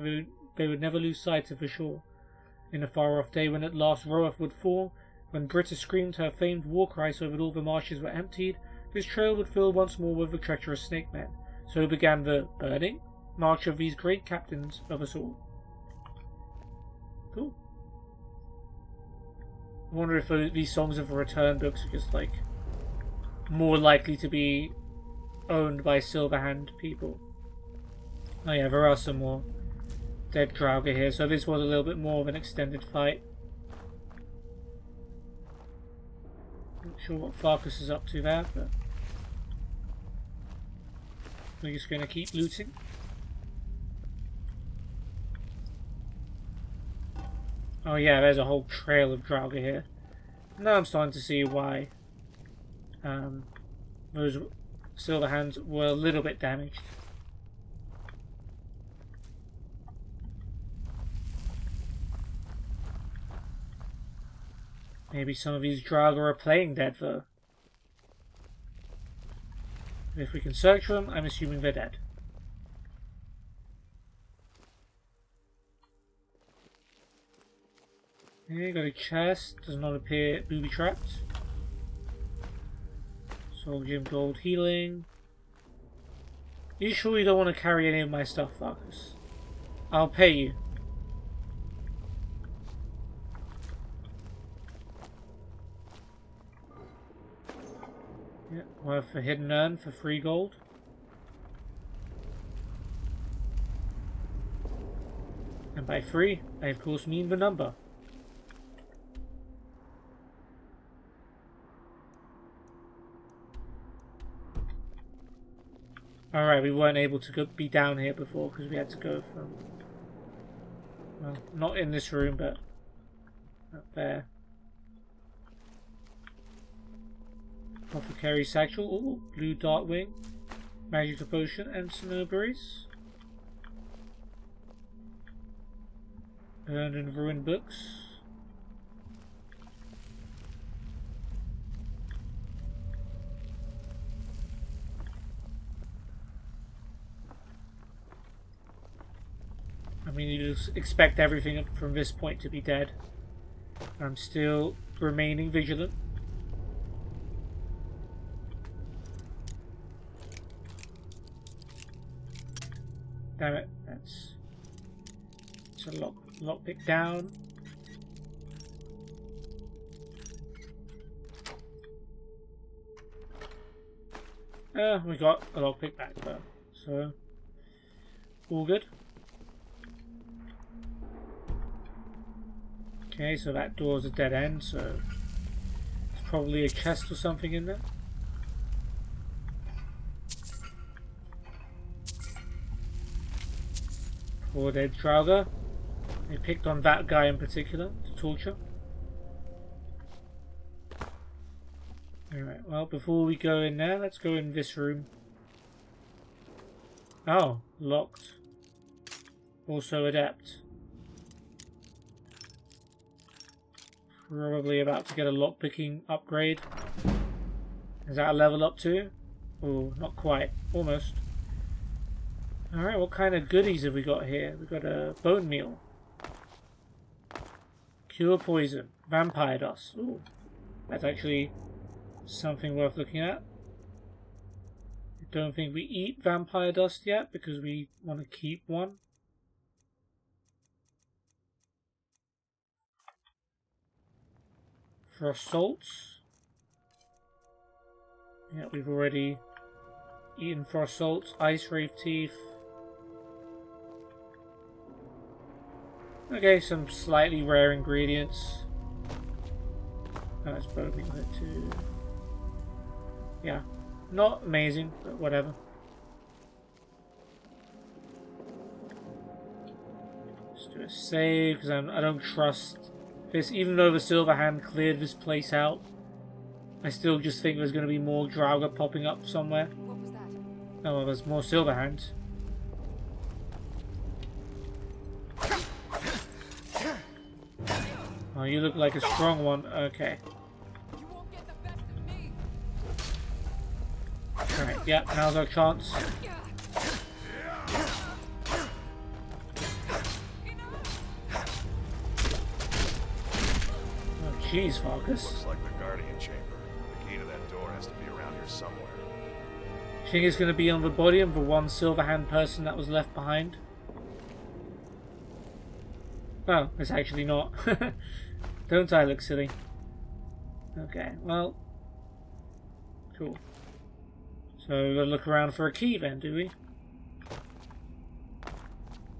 would never lose sight of the shore. In a far-off day when at last Roeth would fall, when Britta screamed her famed war cry so that all the marshes were emptied, this trail would fill once more with the treacherous snake men. So began the burning march of these great captains of us all. Cool. I wonder if these Songs of Return books are just like more likely to be owned by Silverhand people. Oh yeah, there are some more dead Draugr here, so this was a little bit more of an extended fight. Not sure what Farkas is up to there, but we're just going to keep looting. Oh yeah, there's a whole trail of Draugr here. Now I'm starting to see why those silver hands were a little bit damaged. Maybe some of these Draugr are playing dead though. If we can search for them, I'm assuming they're dead. Okay, got a chest. Does not appear booby trapped. Soul Gem Gold Healing. You sure you don't want to carry any of my stuff, Farkas? I'll pay you. Yeah, worth a hidden urn for 3 gold. And by 3, I of course mean the number. Alright, we weren't able to be down here before because we had to go from... Well, not in this room, but up there. Apothecary Satchel, ooh, Blue Dartwing, Magical Potion, and Snowberries. Earned and Ruined Books. I mean, you just expect everything from this point to be dead. I'm still remaining vigilant. Damn it, that's a lockpick down. We got a lockpick back though, so all good. Okay, so that door's a dead end, so there's probably a chest or something in there. Poor dead Draugr. They picked on that guy in particular to torture. Alright, well, before we go in there, let's go in this room. Oh, locked. Also adept. Probably about to get a lockpicking upgrade. Is that a level up too? Oh, not quite. Almost. Alright, what kind of goodies have we got here? We've got a bone meal. Cure poison. Vampire dust. Ooh, that's actually something worth looking at. I don't think we eat vampire dust yet because we want to keep one. Frost salts. Yeah, we've already eaten frost salts. Ice Wraith teeth. Okay, some slightly rare ingredients. Oh, it's bone meal there too. Yeah, not amazing, but whatever. Let's do a save because I don't trust this. Even though the Silver Hand cleared this place out, I still just think there's going to be more Draugr popping up somewhere. What was that? Oh, well, there's more Silver Hands. Oh, you look like a strong one. Okay. You won't get the best of me. Alright, yeah, now's our chance. Oh, jeez, Farkas. Looks like the Guardian Chamber. The key to that door has to be around here somewhere. You think it's going to be on the body of the one Silverhand person that was left behind? Oh, it's actually not. Don't I look silly? Okay, well... Cool. So, we're going to look around for a key then, do we?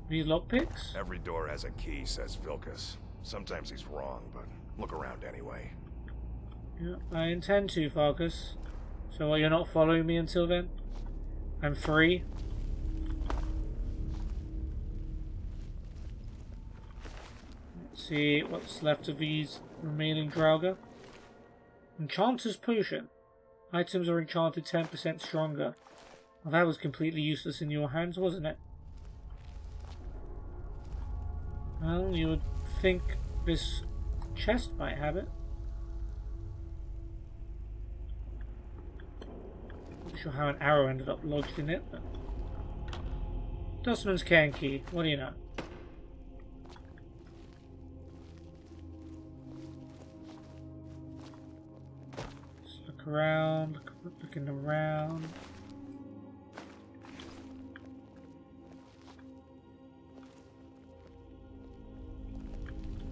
These lockpicks? Every door has a key, says Vilkas. Sometimes he's wrong, but look around anyway. Yeah, I intend to, Farkas. So, you're not following me until then? I'm free. Let's see what's left of these remaining Draugr. Enchanter's Potion. Items are enchanted 10% stronger. Well, that was completely useless in your hands, wasn't it? Well, you would think this chest might have it. Not sure how an arrow ended up lodged in it, but... Dustman's can key, what do you know? Just look around, looking around.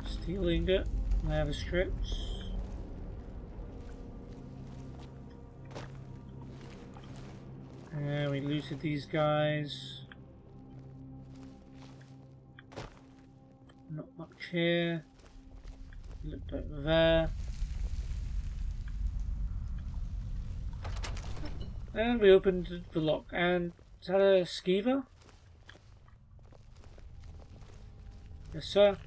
Steel ingot, lava strips. And we looted these guys. Not much here. Looked over there. And we opened the lock. And is that a skeever? Yes, sir.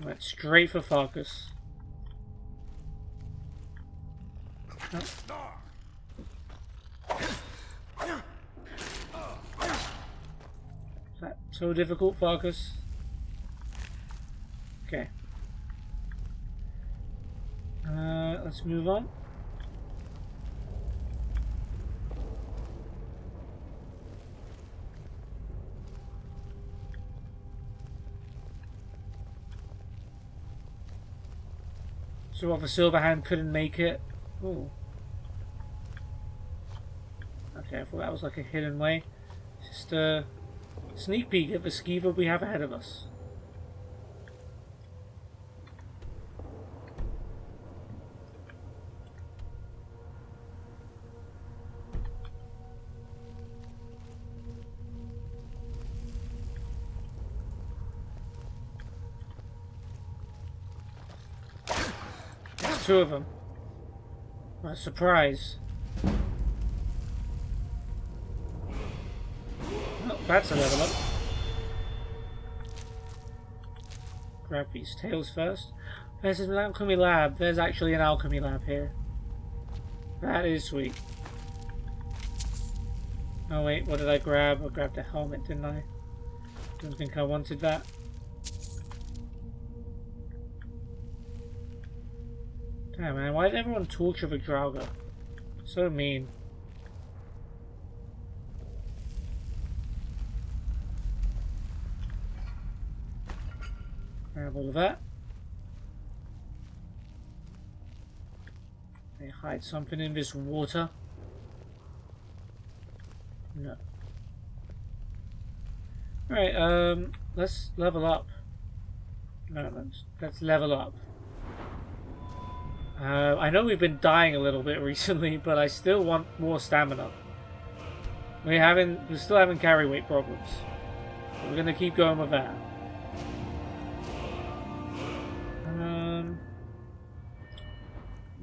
Went straight for Farkas. Oh. Is that so difficult, Farkas? Okay. Let's move on. So what, the Silverhand couldn't make it? Ooh. Okay, I thought that was like a hidden way. Just a sneak peek at the skeever we have ahead of us. Two of them. What a surprise. Oh, that's a level up. Grab these tails first. There's an alchemy lab. There's actually an alchemy lab here. That is sweet. Oh wait, what did I grab? I grabbed a helmet, didn't I? Don't think I wanted that. Damn man, why did everyone torture the Draugr? So mean. Grab all of that. They hide something in this water. No. Alright, let's level up. No, let's level up. I know we've been dying a little bit recently, but I still want more stamina. We're still having carry weight problems. So we're gonna keep going with that.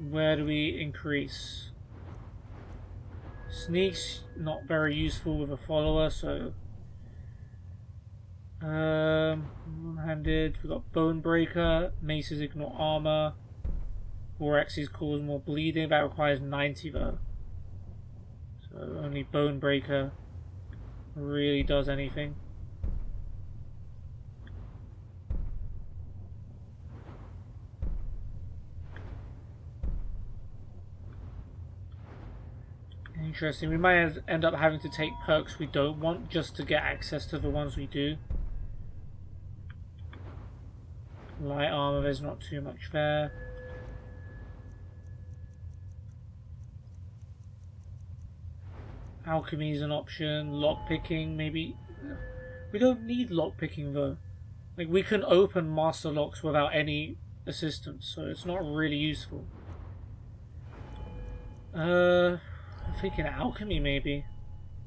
Where do we increase? Sneak's not very useful with a follower, so one-handed. We've got Bone Breaker, Maces ignore armor. 4x's cause more bleeding. That requires 90 though. So only Bone Breaker really does anything. Interesting. We might end up having to take perks we don't want just to get access to the ones we do. Light armor, there's not too much there. Alchemy is an option. Lockpicking, maybe. We don't need lockpicking though. Like, we can open master locks without any assistance, so it's not really useful. I'm thinking alchemy maybe.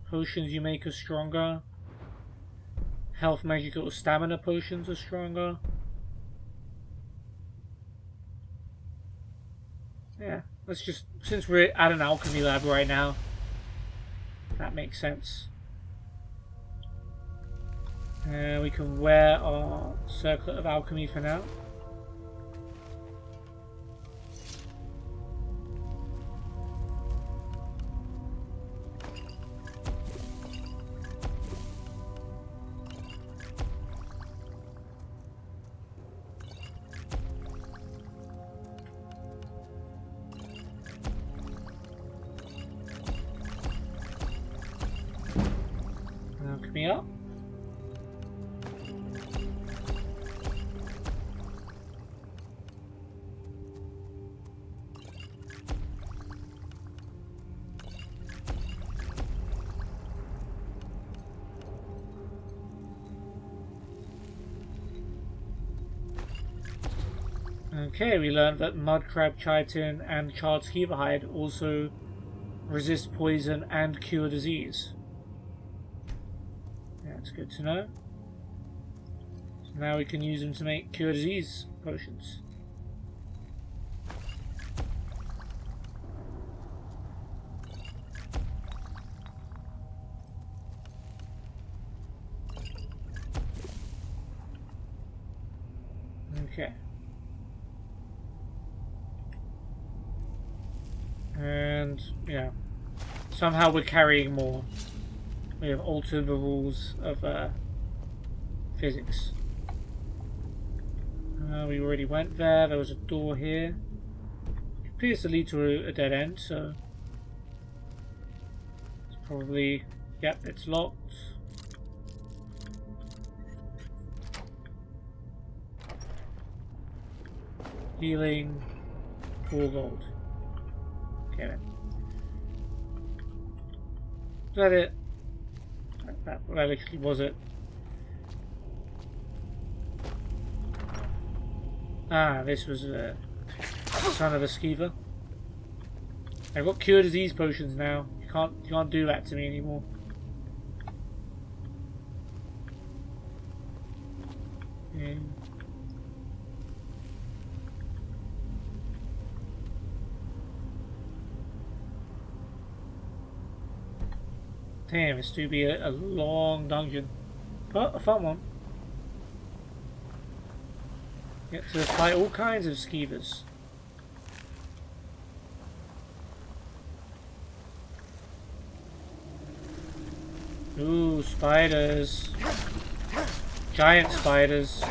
Potions you make are stronger. Health magical stamina potions are stronger. Yeah, let's just, since we're at an alchemy lab right now, that makes sense. We can wear our circlet of alchemy for now. me up. Okay, we learned that mud crab chitin and charred skeever hide also resist poison and cure disease. That's good to know. So now we can use them to make cure disease potions. Okay. And, yeah. Somehow we're carrying more. We have altered the rules of physics. We already went there. There was a door here. It appears to lead to a dead end, so... It's probably... Yep, it's locked. Healing. 4 gold. Okay then. Is that it? That actually was it. Ah, this was a son of a skeever. I've got cure disease potions now. You can't do that to me anymore. Yeah. Damn, it's to be a long dungeon. Oh, I found one. Get to fight all kinds of skeevers. Ooh, spiders. Giant spiders.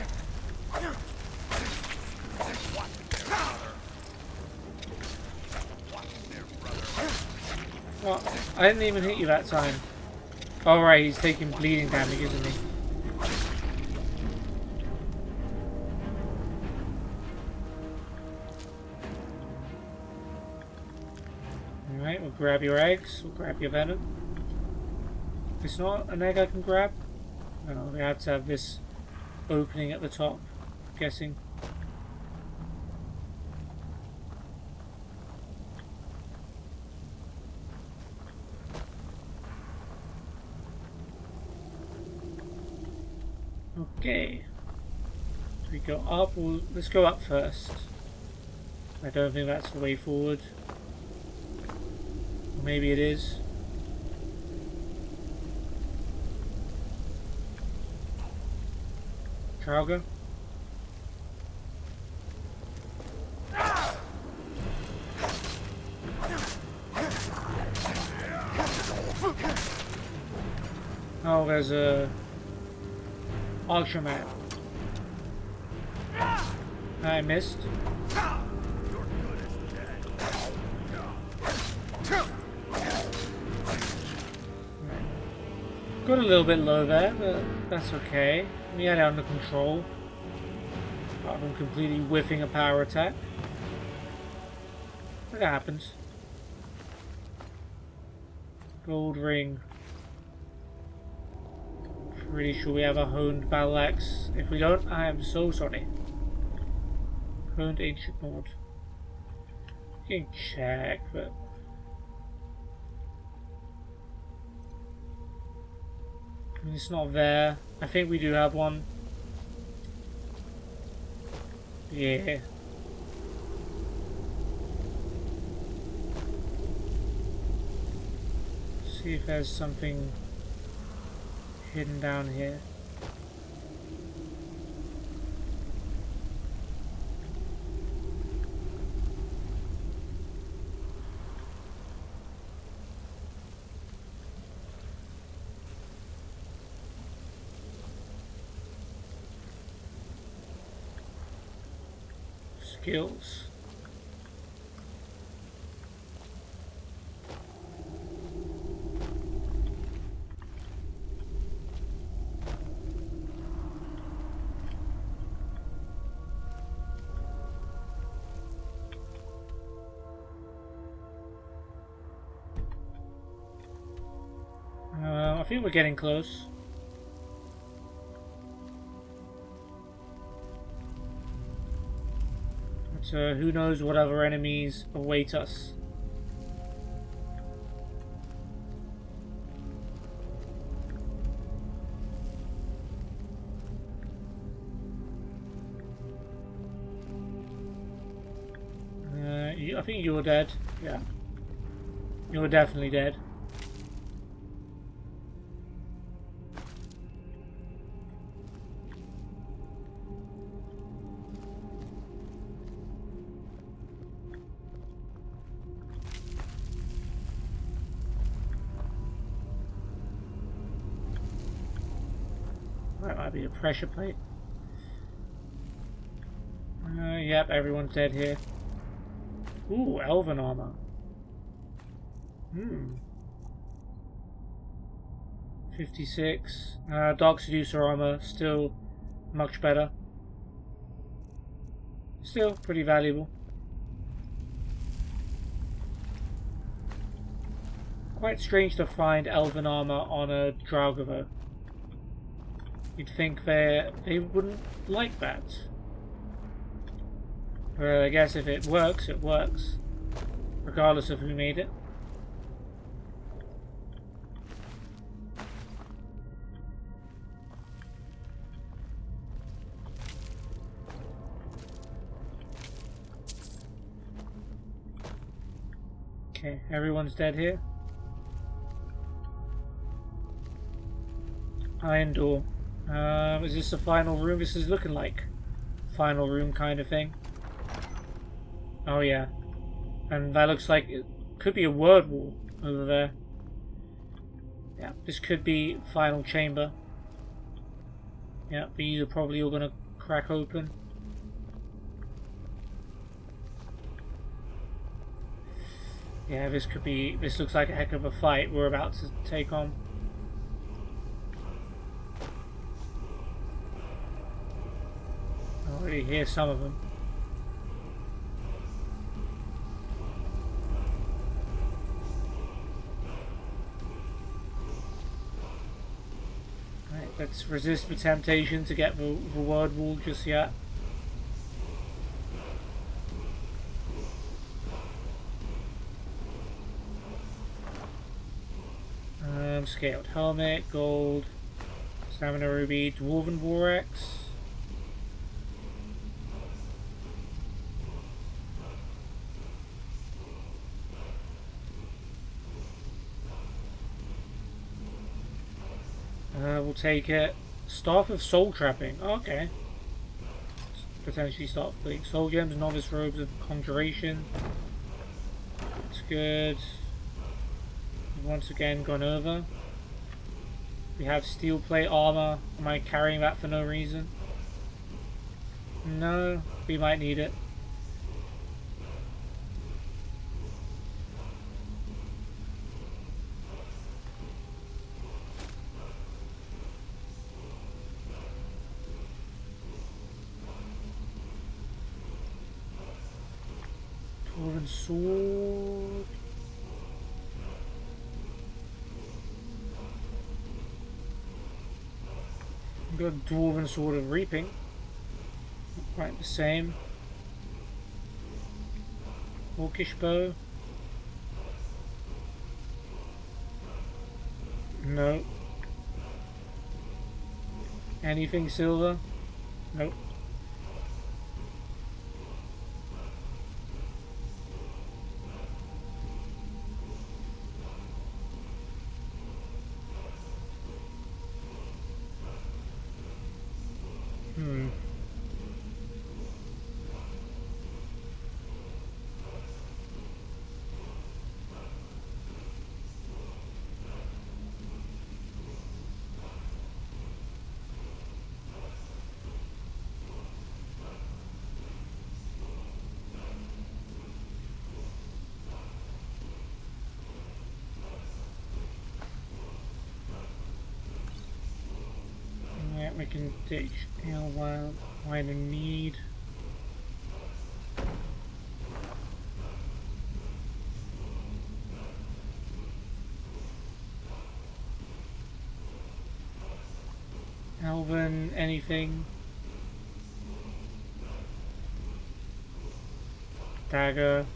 What? I didn't even hit you that time. Oh right, he's taking bleeding damage, isn't he? Alright, we'll grab your eggs, we'll grab your venom. It's not an egg I can grab? No, we have to have this opening at the top, I'm guessing. Okay. Do we go up? Or let's go up first. I don't think that's the way forward. Or maybe it is. Trauger? Oh, there's a Ultra Man. I missed. Got a little bit low there, but that's okay. We had it under control. Apart from completely whiffing a power attack. That happens. Gold ring. Pretty sure we have a honed battle axe. If we don't, I am so sorry. Honed ancient mod. You can check, but I mean, it's not there. I think we do have one. Yeah. See if there's something hidden down here. Skills. think we're getting close. But who knows what other enemies await us. I think you're dead. Yeah. You're definitely dead. That might be a pressure plate. Yep, everyone's dead here. Ooh, elven armor. 56. Dark Seducer armor, still much better. Still pretty valuable. Quite strange to find elven armor on a Draugr though. You'd think they wouldn't like that. Well, I guess if it works, it works. Regardless of who made it. Okay, everyone's dead here. Iron door. Is this the final room? This is looking like final room kind of thing. Oh yeah. And that looks like it could be a word wall over there. Yeah, this could be final chamber. Yeah, these are probably all gonna crack open. Yeah, this looks like a heck of a fight we're about to take on. I already hear some of them. Right, let's resist the temptation to get the word wall just yet. Scaled helmet, gold, stamina ruby, dwarven borax. We'll take it. Staff of soul trapping. Oh, okay. Potentially start fleeing. Soul gems, novice robes of conjuration. That's good. Once again gone over. We have steel plate armor. Am I carrying that for no reason? No, we might need it. Dwarven sword. Got dwarven sword of reaping. Not quite the same. Orcish bow. No. Anything silver? Nope. We can ditch ale wine and mead. elven anything? Dagger.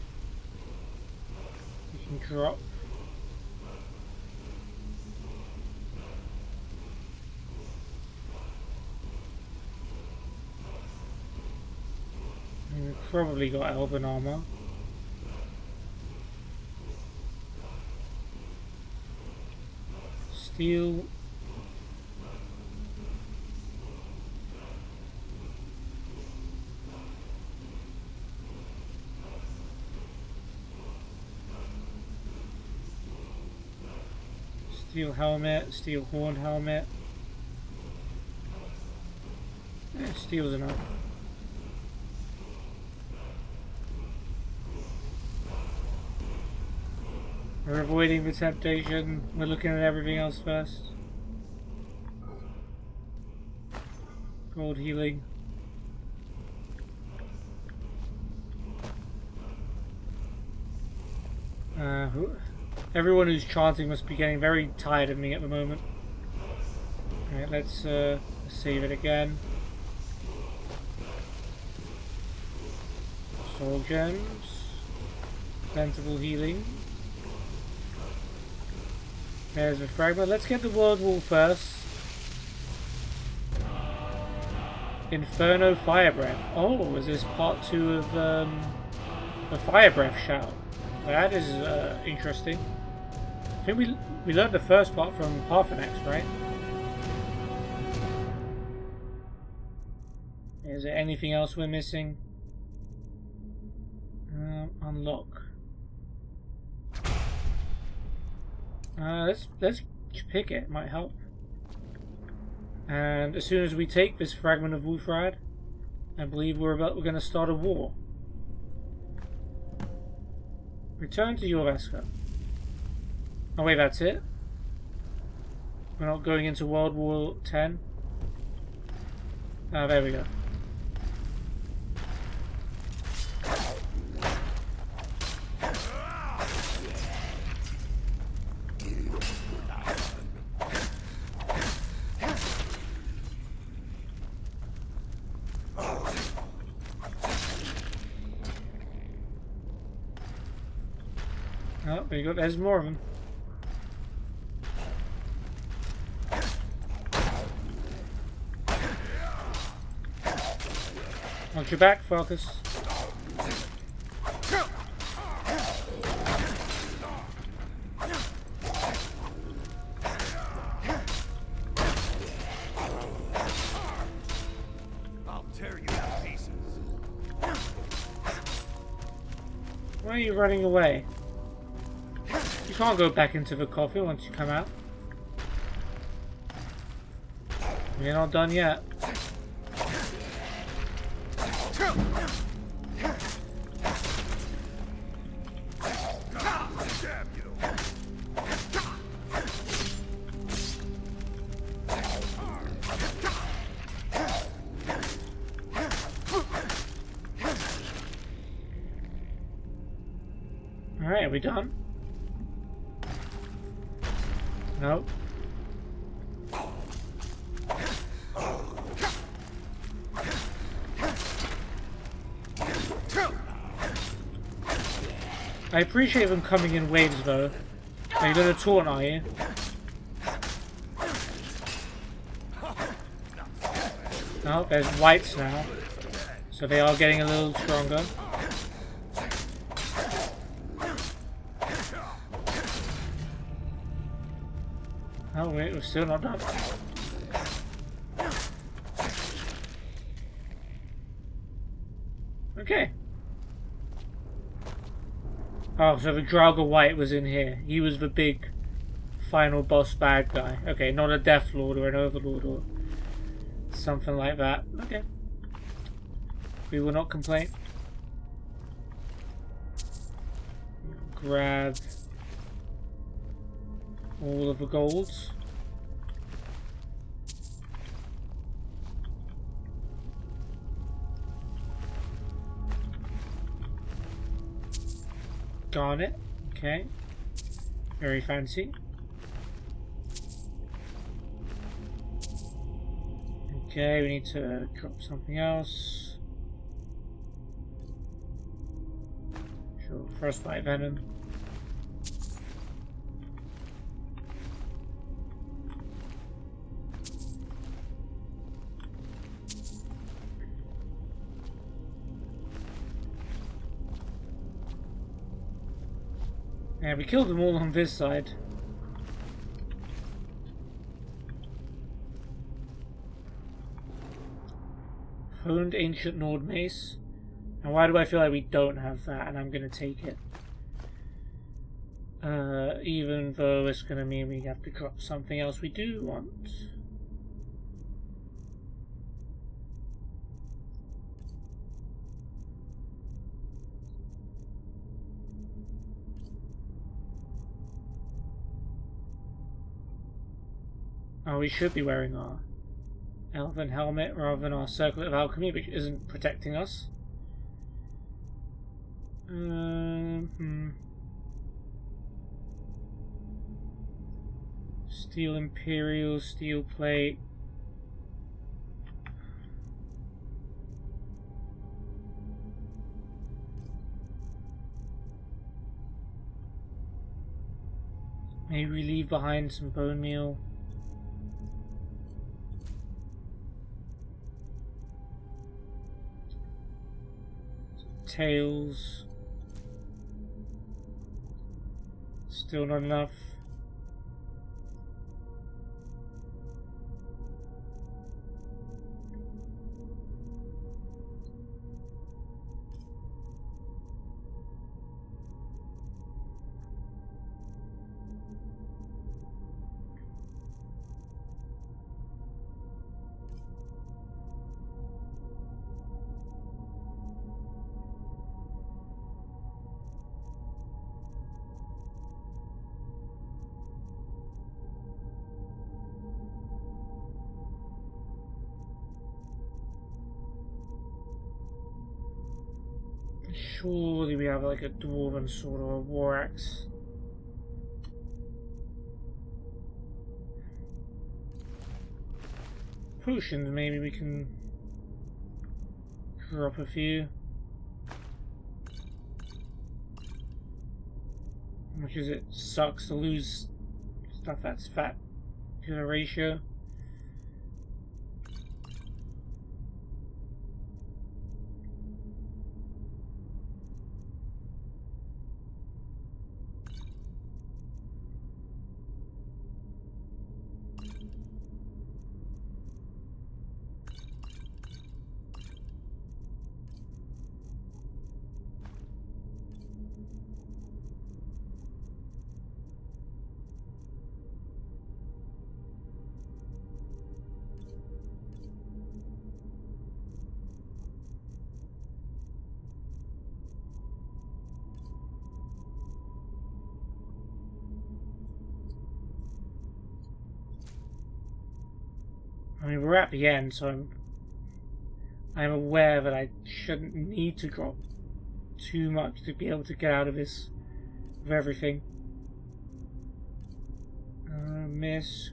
You can drop. We've probably got elven armor. Steel. Steel helmet, steel horn helmet. Steel's enough. We're avoiding the temptation. We're looking at everything else first. Gold healing. Everyone who's chanting must be getting very tired of me at the moment. Alright, let's save it again. Soul gems. Plentiful healing. There's a fragment. Let's get the world wall first. Inferno Fire Breath. Oh, is this part 2 of the Fire Breath shout? That is interesting. I think we learned the first part from Parthenax, right? Is there anything else we're missing? Unlock. Let's pick it. Might help. And as soon as we take this fragment of Wulfrad, I believe we're going to start a war. Return to Jorveska. Oh wait, that's it? We're not going into World War 10? Ah, there we go. Oh, there you go. There's more of them. Watch your back, Farkas. I'll tear you to pieces. Why are you running away? You can't go back into the coffee once you come out. You're not done yet. Alright, are we done? Nope. I appreciate them coming in waves though. Are you gonna taunt, are you? Oh, there's whites now. So they are getting a little stronger. Oh wait, we're still not done. Okay. Oh, so the Draugr White was in here. He was the big final boss bad guy. Okay, not a Death Lord or an Overlord or something like that. Okay. We will not complain. Grab all of the golds. Garnet, okay. Very fancy. Okay, we need to drop something else. Sure, frostbite venom. Yeah, we killed them all on this side. Honed Ancient Nord Mace. And why do I feel like we don't have that and I'm going to take it? Even though it's going to mean we have to drop something else we do want. Oh, we should be wearing our elven helmet rather than our circlet of alchemy, which isn't protecting us. Steel Imperial, steel plate. Maybe we leave behind some bone meal. Tails. Still not enough. Surely we have like a dwarven sword or a war axe. Potions, maybe we can drop a few. How much is it? Sucks to lose stuff that's fat to the ratio. I mean, we're at the end, so I'm aware that I shouldn't need to drop too much to be able to get out of this with everything. Misk.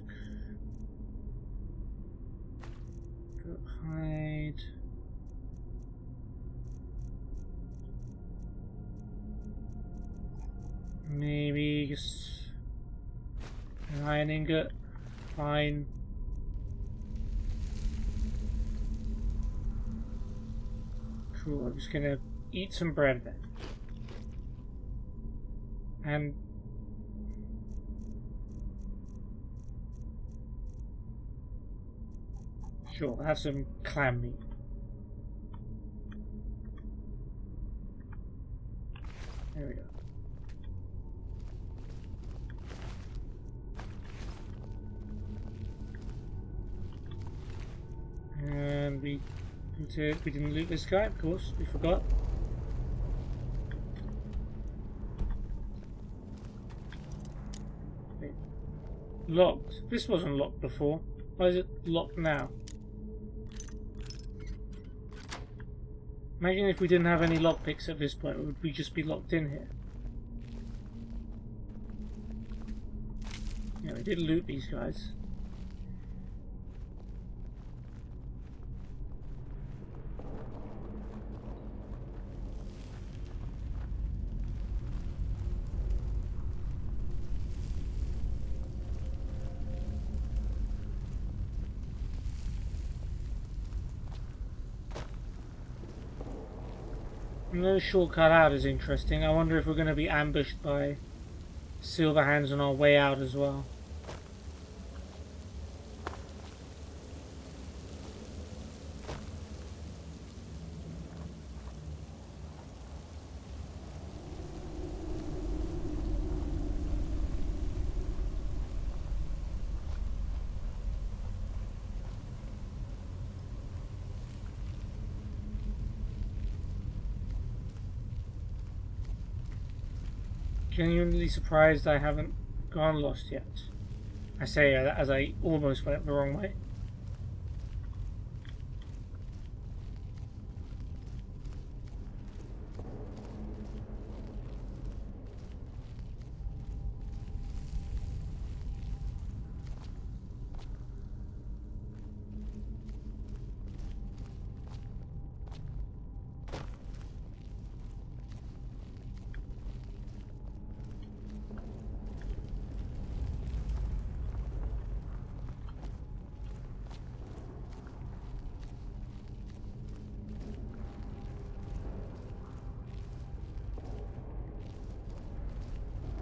Hide. Maybe just an iron ingot. Fine. Cool, I'm just gonna eat some bread then. And sure, I'll have some clam meat. There we go. And we didn't loot this guy, of course, we forgot. Wait. Locked. This wasn't locked before. Why is it locked now? Imagine if we didn't have any lockpicks at this point, would we just be locked in here? Yeah, we did loot these guys. No shortcut out is interesting. I wonder if we're going to be ambushed by Silverhands on our way out as well. Genuinely surprised I haven't gone lost yet. I say that as I almost went the wrong way.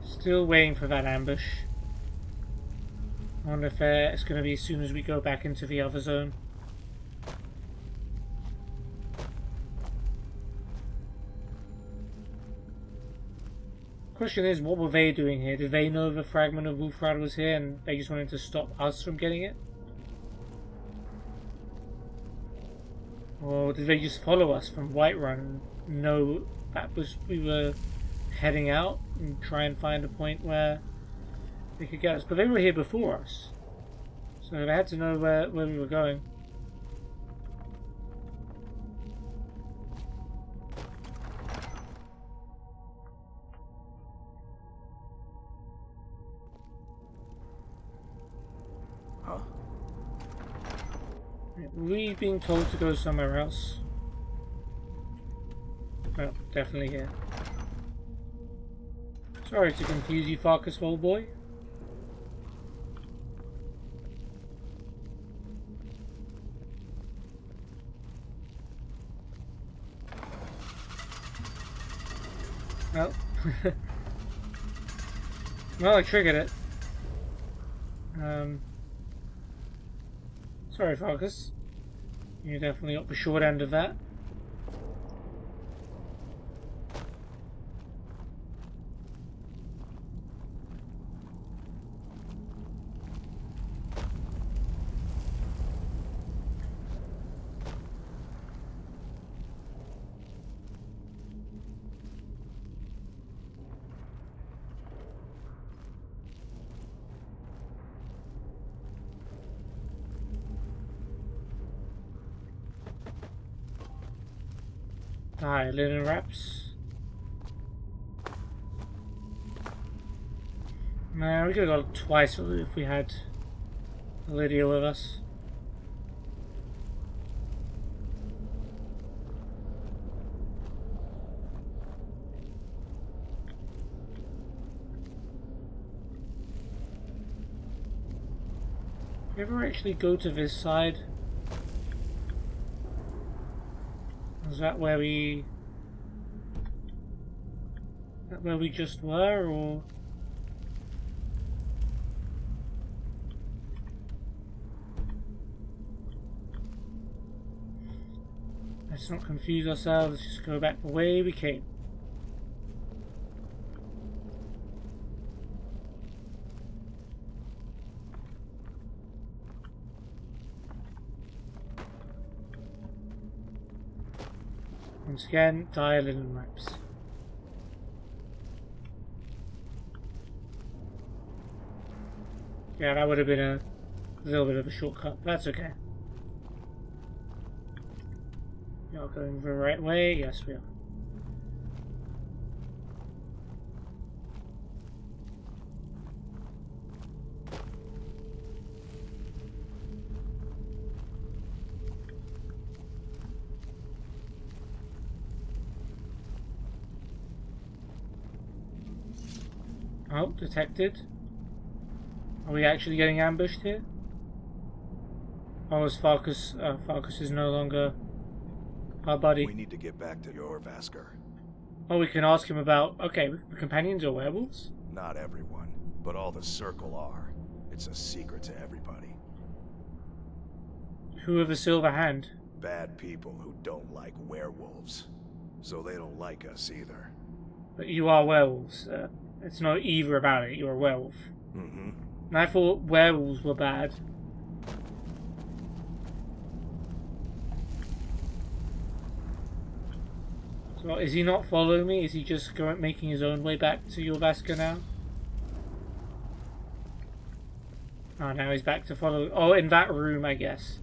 Still waiting for that ambush. I wonder if it's going to be as soon as we go back into the other zone. Question is, what were they doing here? Did they know the fragment of Wolfrad was here and they just wanted to stop us from getting it? Or did they just follow us from Whiterun and know that we were heading out and try and find a point where they could get us? But they were here before us, so they had to know where we were going. Huh? We've been told to go somewhere else. Well, definitely here. Sorry to confuse you, Farkas, old boy. Well, well, I triggered it. Sorry, Farkas. You definitely got the short end of that. Hi, linen wraps. Man, we could have got twice if we had Lydia with us. Do you ever actually go to this side? Is that where we just were, or let's not confuse ourselves, let's just go back the way we came. Once again, dial in maps. Yeah, that would have been a little bit of a shortcut. That's okay. We are going the right way. Yes, we are. Oh, detected. Are we actually getting ambushed here? Oh, is Farkas is no longer our buddy. We need to get back to Jorvaskr. Oh, we can ask him about... Okay, the companions are werewolves? Not everyone, but all the Circle are. It's a secret to everybody. Who have a silver hand? Bad people who don't like werewolves. So they don't like us either. But you are werewolves. It's not either about it, you're a werewolf. Mm-hmm. And I thought werewolves were bad. So is he not following me? Is he just making his own way back to Jorvaska now? Oh, now he's back to follow... Oh, in that room, I guess.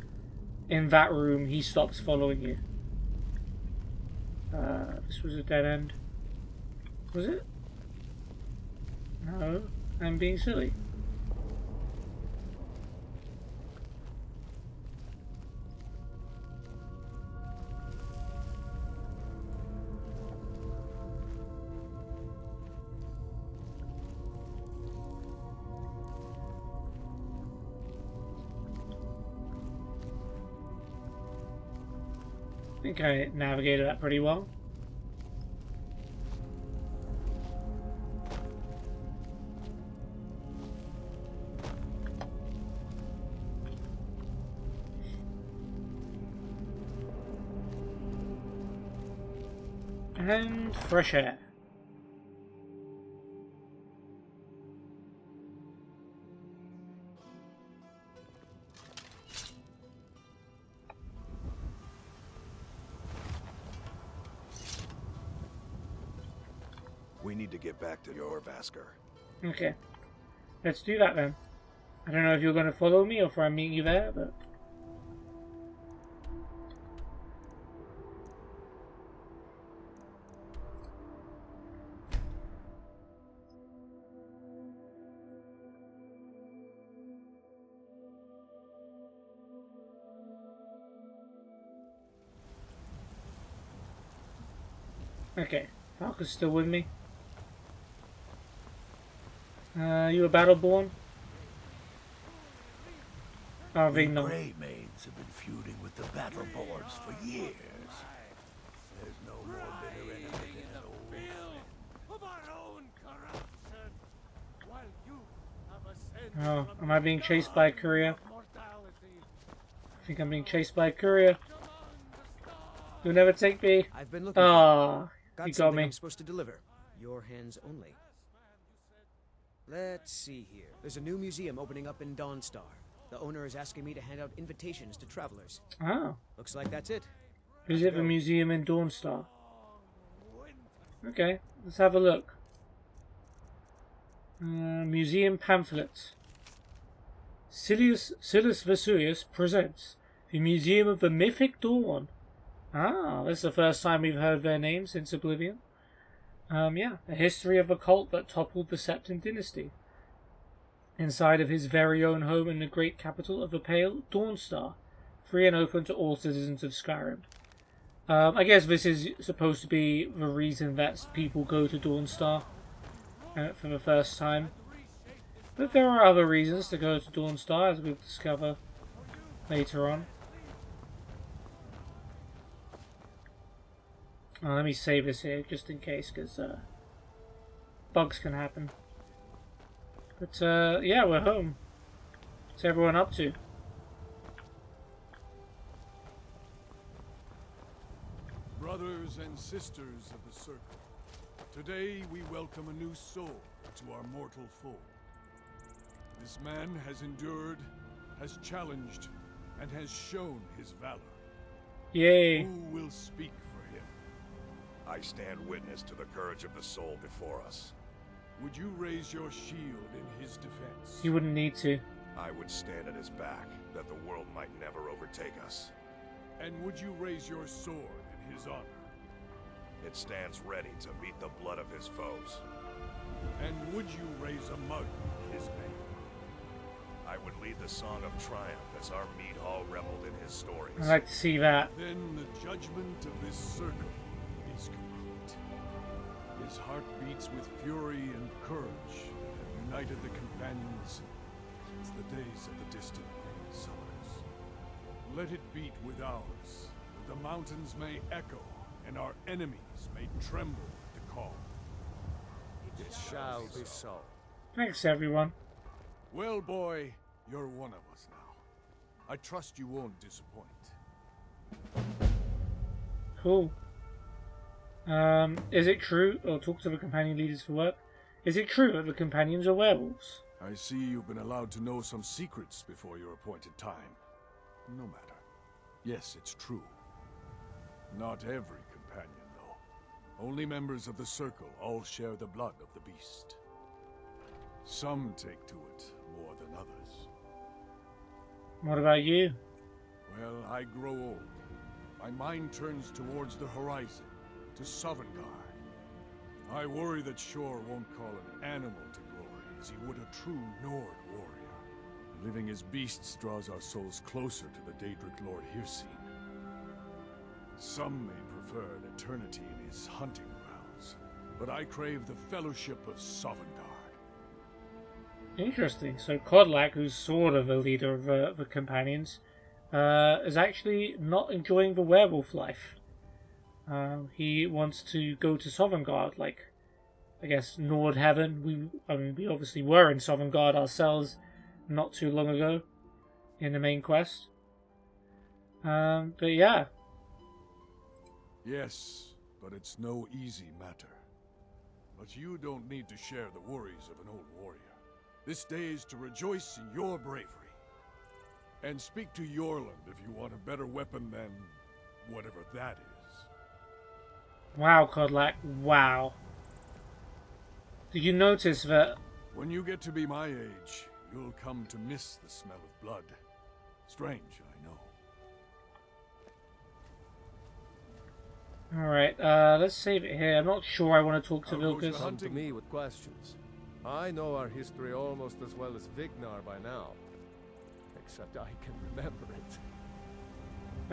In that room, he stops following you. This was a dead end. Was it? No, I'm being silly. I think I navigated that pretty well. And fresh air. We need to get back to Jorvaskr. Okay. Let's do that then. I don't know if you're going to follow me or if I'm meeting you there, but... Okay. Farkas still with me. You a Battleborn? Oh, We no. Grey Maids have been feuding with the Battleborns for years. There's no more bitter enemy than an old friend. Of our own corruption, while you have ascended Oh, am I being chased by a courier? I think I'm being chased by a courier. You'll never take me. I've been looking. Ah, Got you got something me. I'm supposed to deliver. Your hands only. Let's see here. There's a new museum opening up in Dawnstar. The owner is asking me to hand out invitations to travelers. Oh, Looks like that's it. visit the museum in Dawnstar. Okay, let's have a look. Museum pamphlets. Silas Vesuvius presents the Museum of the Mythic Dawn. Ah, this is the first time we've heard their name since Oblivion. Yeah, a history of a cult that toppled the Septon dynasty. Inside of his very own home in the great capital of the Pale, Dawnstar, free and open to all citizens of Skyrim. I guess this is supposed to be the reason that people go to Dawnstar for the first time. But there are other reasons to go to Dawnstar, as we'll discover later on. Let me save this here, just in case, because bugs can happen. But, yeah, we're home. What's everyone up to? Brothers and sisters of the Circle, today we welcome a new soul to our mortal fold. This man has endured, has challenged, and has shown his valor. Yay! Who will speak for him? I stand witness to the courage of the soul before us. Would you raise your shield in his defense? You wouldn't need to. I would stand at his back, that the world might never overtake us. And would you raise your sword in his honor? It stands ready to meet the blood of his foes. And would you raise a mug in his name? I would lead the song of triumph as our mead hall reveled in his stories. I'd like to see that. Then the judgment of this circle is complete. His heart beats with fury and courage that have united the companions since the days of the distant green summers. Let it beat with ours, that the mountains may echo and our enemies may tremble at the call. It shall be so. Thanks, everyone. Well, boy, you're one of us now. I trust you won't disappoint. Cool. Is it true, or talk to the companion leaders for work? Is it true that the companions are werewolves? I see you've been allowed to know some secrets before your appointed time. No matter. Yes, it's true. Not every companion, though. Only members of the Circle all share the blood of the beast. Some take to it more than others. What about you? Well, I grow old. My mind turns towards the horizon, to Sovngarde. I worry that Shor won't call an animal to glory as he would a true Nord warrior. Living as beasts draws our souls closer to the Daedric Lord Hircine. Some may prefer an eternity in his hunting grounds, but I crave the fellowship of Sovngarde. Interesting. So Kodlak, who's sort of a leader of the companions, is actually not enjoying the werewolf life. He wants to go to Sovngarde, like, I guess, Nord Heaven. We obviously were in Sovngarde ourselves not too long ago in the main quest. But yeah. Yes, but it's no easy matter. But you don't need to share the worries of an old warrior. This day is to rejoice in your bravery. And speak to Yorland if you want a better weapon than whatever that is. Wow, Kodlak, wow. Did you notice that? When you get to be my age, you'll come to miss the smell of blood. Strange, I know. Alright, let's save it here. I'm not sure I want to talk to How goes the Vilkas. Come to me with questions. I know our history almost as well as Vignar by now. Except I can remember it.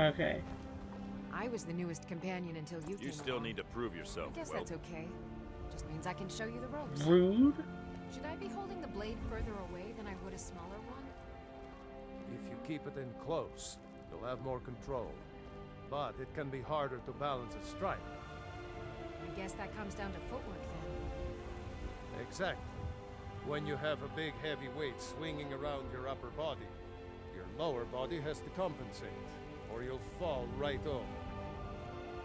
Okay. I was the newest companion until you came You still along. need to prove I yourself. guess Well, that's okay. Just means I can show you the ropes. Rude? Should I be holding the blade further away than I would a smaller one? If you keep it in close, you'll have more control. But it can be harder to balance a strike. I guess that comes down to footwork then. Exactly. When you have a big heavy weight swinging around your upper body, your lower body has to compensate, or you'll fall right over.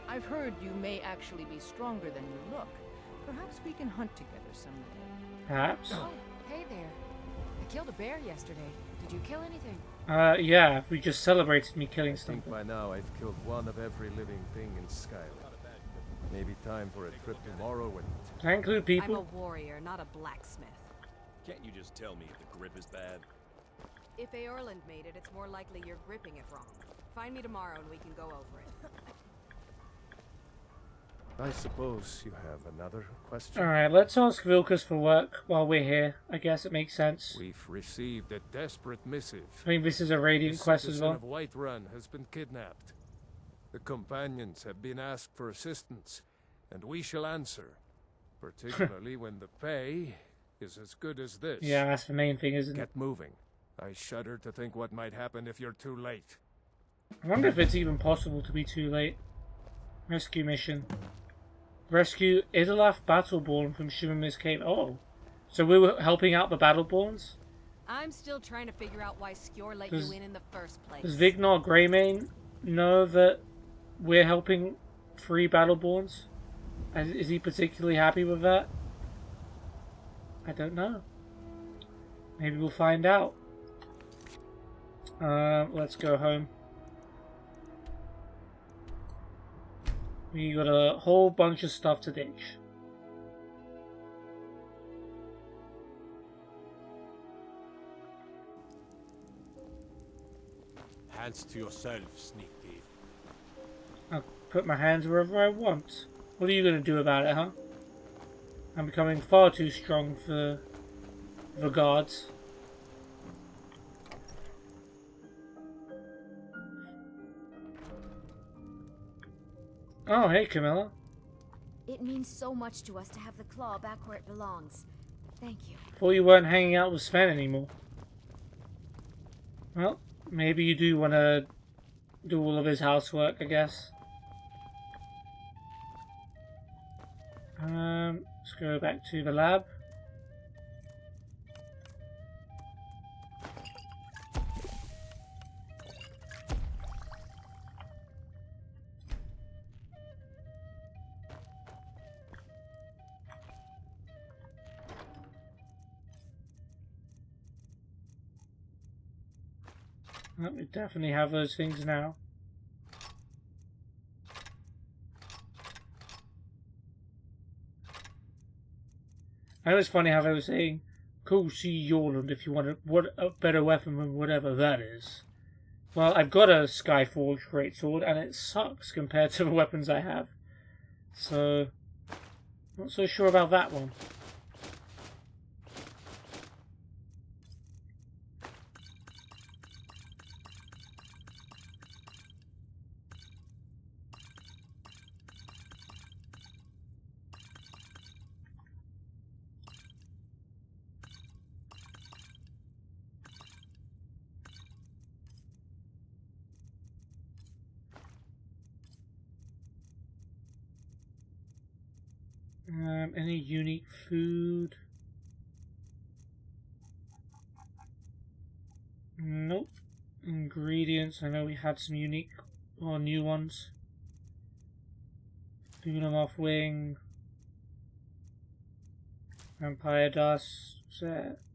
I've heard you may actually be stronger than you look. Perhaps we can hunt together someday. Perhaps? Oh, hey there. I killed a bear yesterday. Did you kill anything? Yeah, we just celebrated me killing I think something. by now I've killed one of every living thing in Skyrim. Maybe time for a trip to Morrowind. Does that include I'm a people? warrior, not a blacksmith. can't you just tell me if the grip is bad? If Eorland made it, it's more likely you're gripping it wrong. Find me tomorrow and we can go over it. I suppose you have another question? Alright, let's ask Vilkas for work while we're here. I guess it makes sense. We've received a desperate missive. I think this is a Radiant The quest as citizen well. of Whiterun has been kidnapped. The companions have been asked for assistance, and we shall answer. Particularly when the pay is as good as this. Yeah, that's the main thing, isn't it? Get moving. I shudder to think what might happen if you're too late. I wonder if it's even possible to be too late. Rescue mission. Rescue Idolaf Battleborn from Shimmer's Cave. Oh. So we were helping out the Battleborns? I'm still trying to figure out why Skjor let Does- you in the first place. Does Vignar Greymane know that we're helping free Battleborns? And is he particularly happy with that? I don't know. Maybe we'll find out. Let's go home. We got a whole bunch of stuff to ditch. Hands to yourself, sneak thief. I'll put my hands wherever I want. What are you going to do about it, huh? I'm becoming far too strong for the guards. Oh, hey, Camilla. It means so much to us to have the claw back where it belongs. Thank you. Thought you weren't hanging out with Sven anymore. Well, maybe you do want to do all of his housework, I guess. Let's go back to the lab. Oh, we definitely have those things now. I know it's funny how they were saying, "Go see Yorland if you want a better weapon than whatever that is." Well, I've got a Skyforge greatsword, and it sucks compared to the weapons I have. So, not so sure about that one. Any unique food? Nope. Ingredients, I know we had some unique or new ones. Dunamoth wing. Vampire dust.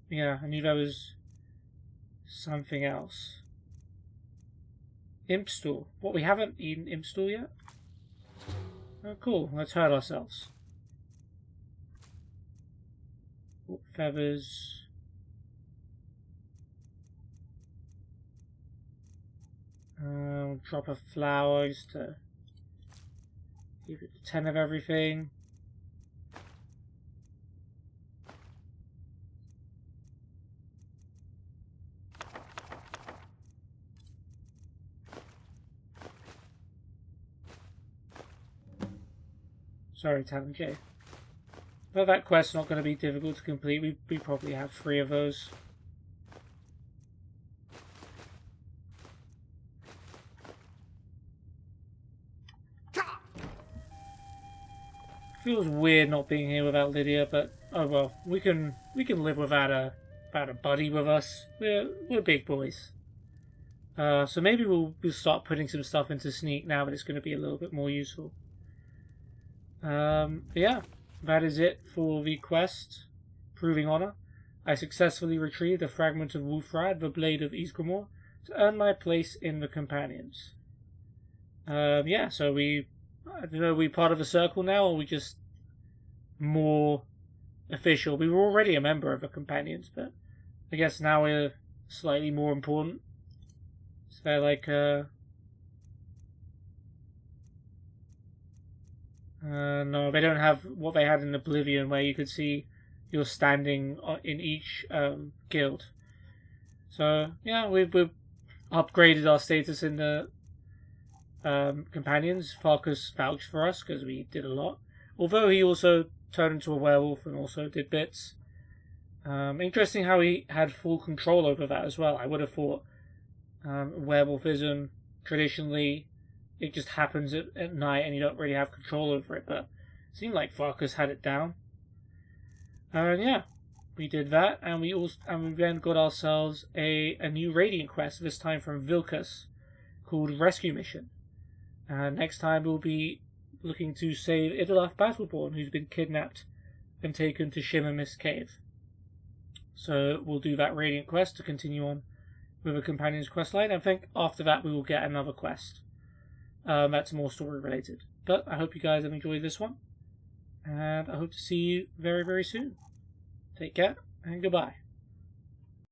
Yeah, I knew that was something else. Imp stool. What, we haven't eaten imp stool yet? Oh, cool. Let's hurt ourselves. Feathers. Drop of flour just to give it 10 of everything. Sorry, Talon J. But that quest's not going to be difficult to complete. We probably have 3 of those. Feels weird not being here without Lydia, but oh well. We can live without a buddy with us. We're big boys. So maybe we'll start putting some stuff into Sneak now that it's going to be a little bit more useful. Yeah. That is it for the quest, Proving Honor. I successfully retrieved a fragment of Wolfrad, the Blade of Ysgramor, to earn my place in the Companions. Yeah, so I don't know, are we part of the circle now, or are we just more official? We were already a member of the Companions, but I guess now we're slightly more important. So like, no, they don't have what they had in Oblivion, where you could see your standing in each guild. So yeah, we've upgraded our status in the Companions. Farkas vouched for us because we did a lot. Although he also turned into a werewolf and also did bits. Interesting how he had full control over that as well. I would have thought werewolfism traditionally, it just happens at night and you don't really have control over it, but it seemed like Farkas had it down. And yeah, we did that, and we then got ourselves a new Radiant quest, this time from Vilkas, called Rescue Mission. Next time we'll be looking to save Idolaf Battleborn, who's been kidnapped and taken to Shimmermist Cave. So we'll do that Radiant quest to continue on with a Companion's questline. I think after that we will get another quest. That's more story related. But I hope you guys have enjoyed this one. And I hope to see you very, very soon. Take care and goodbye.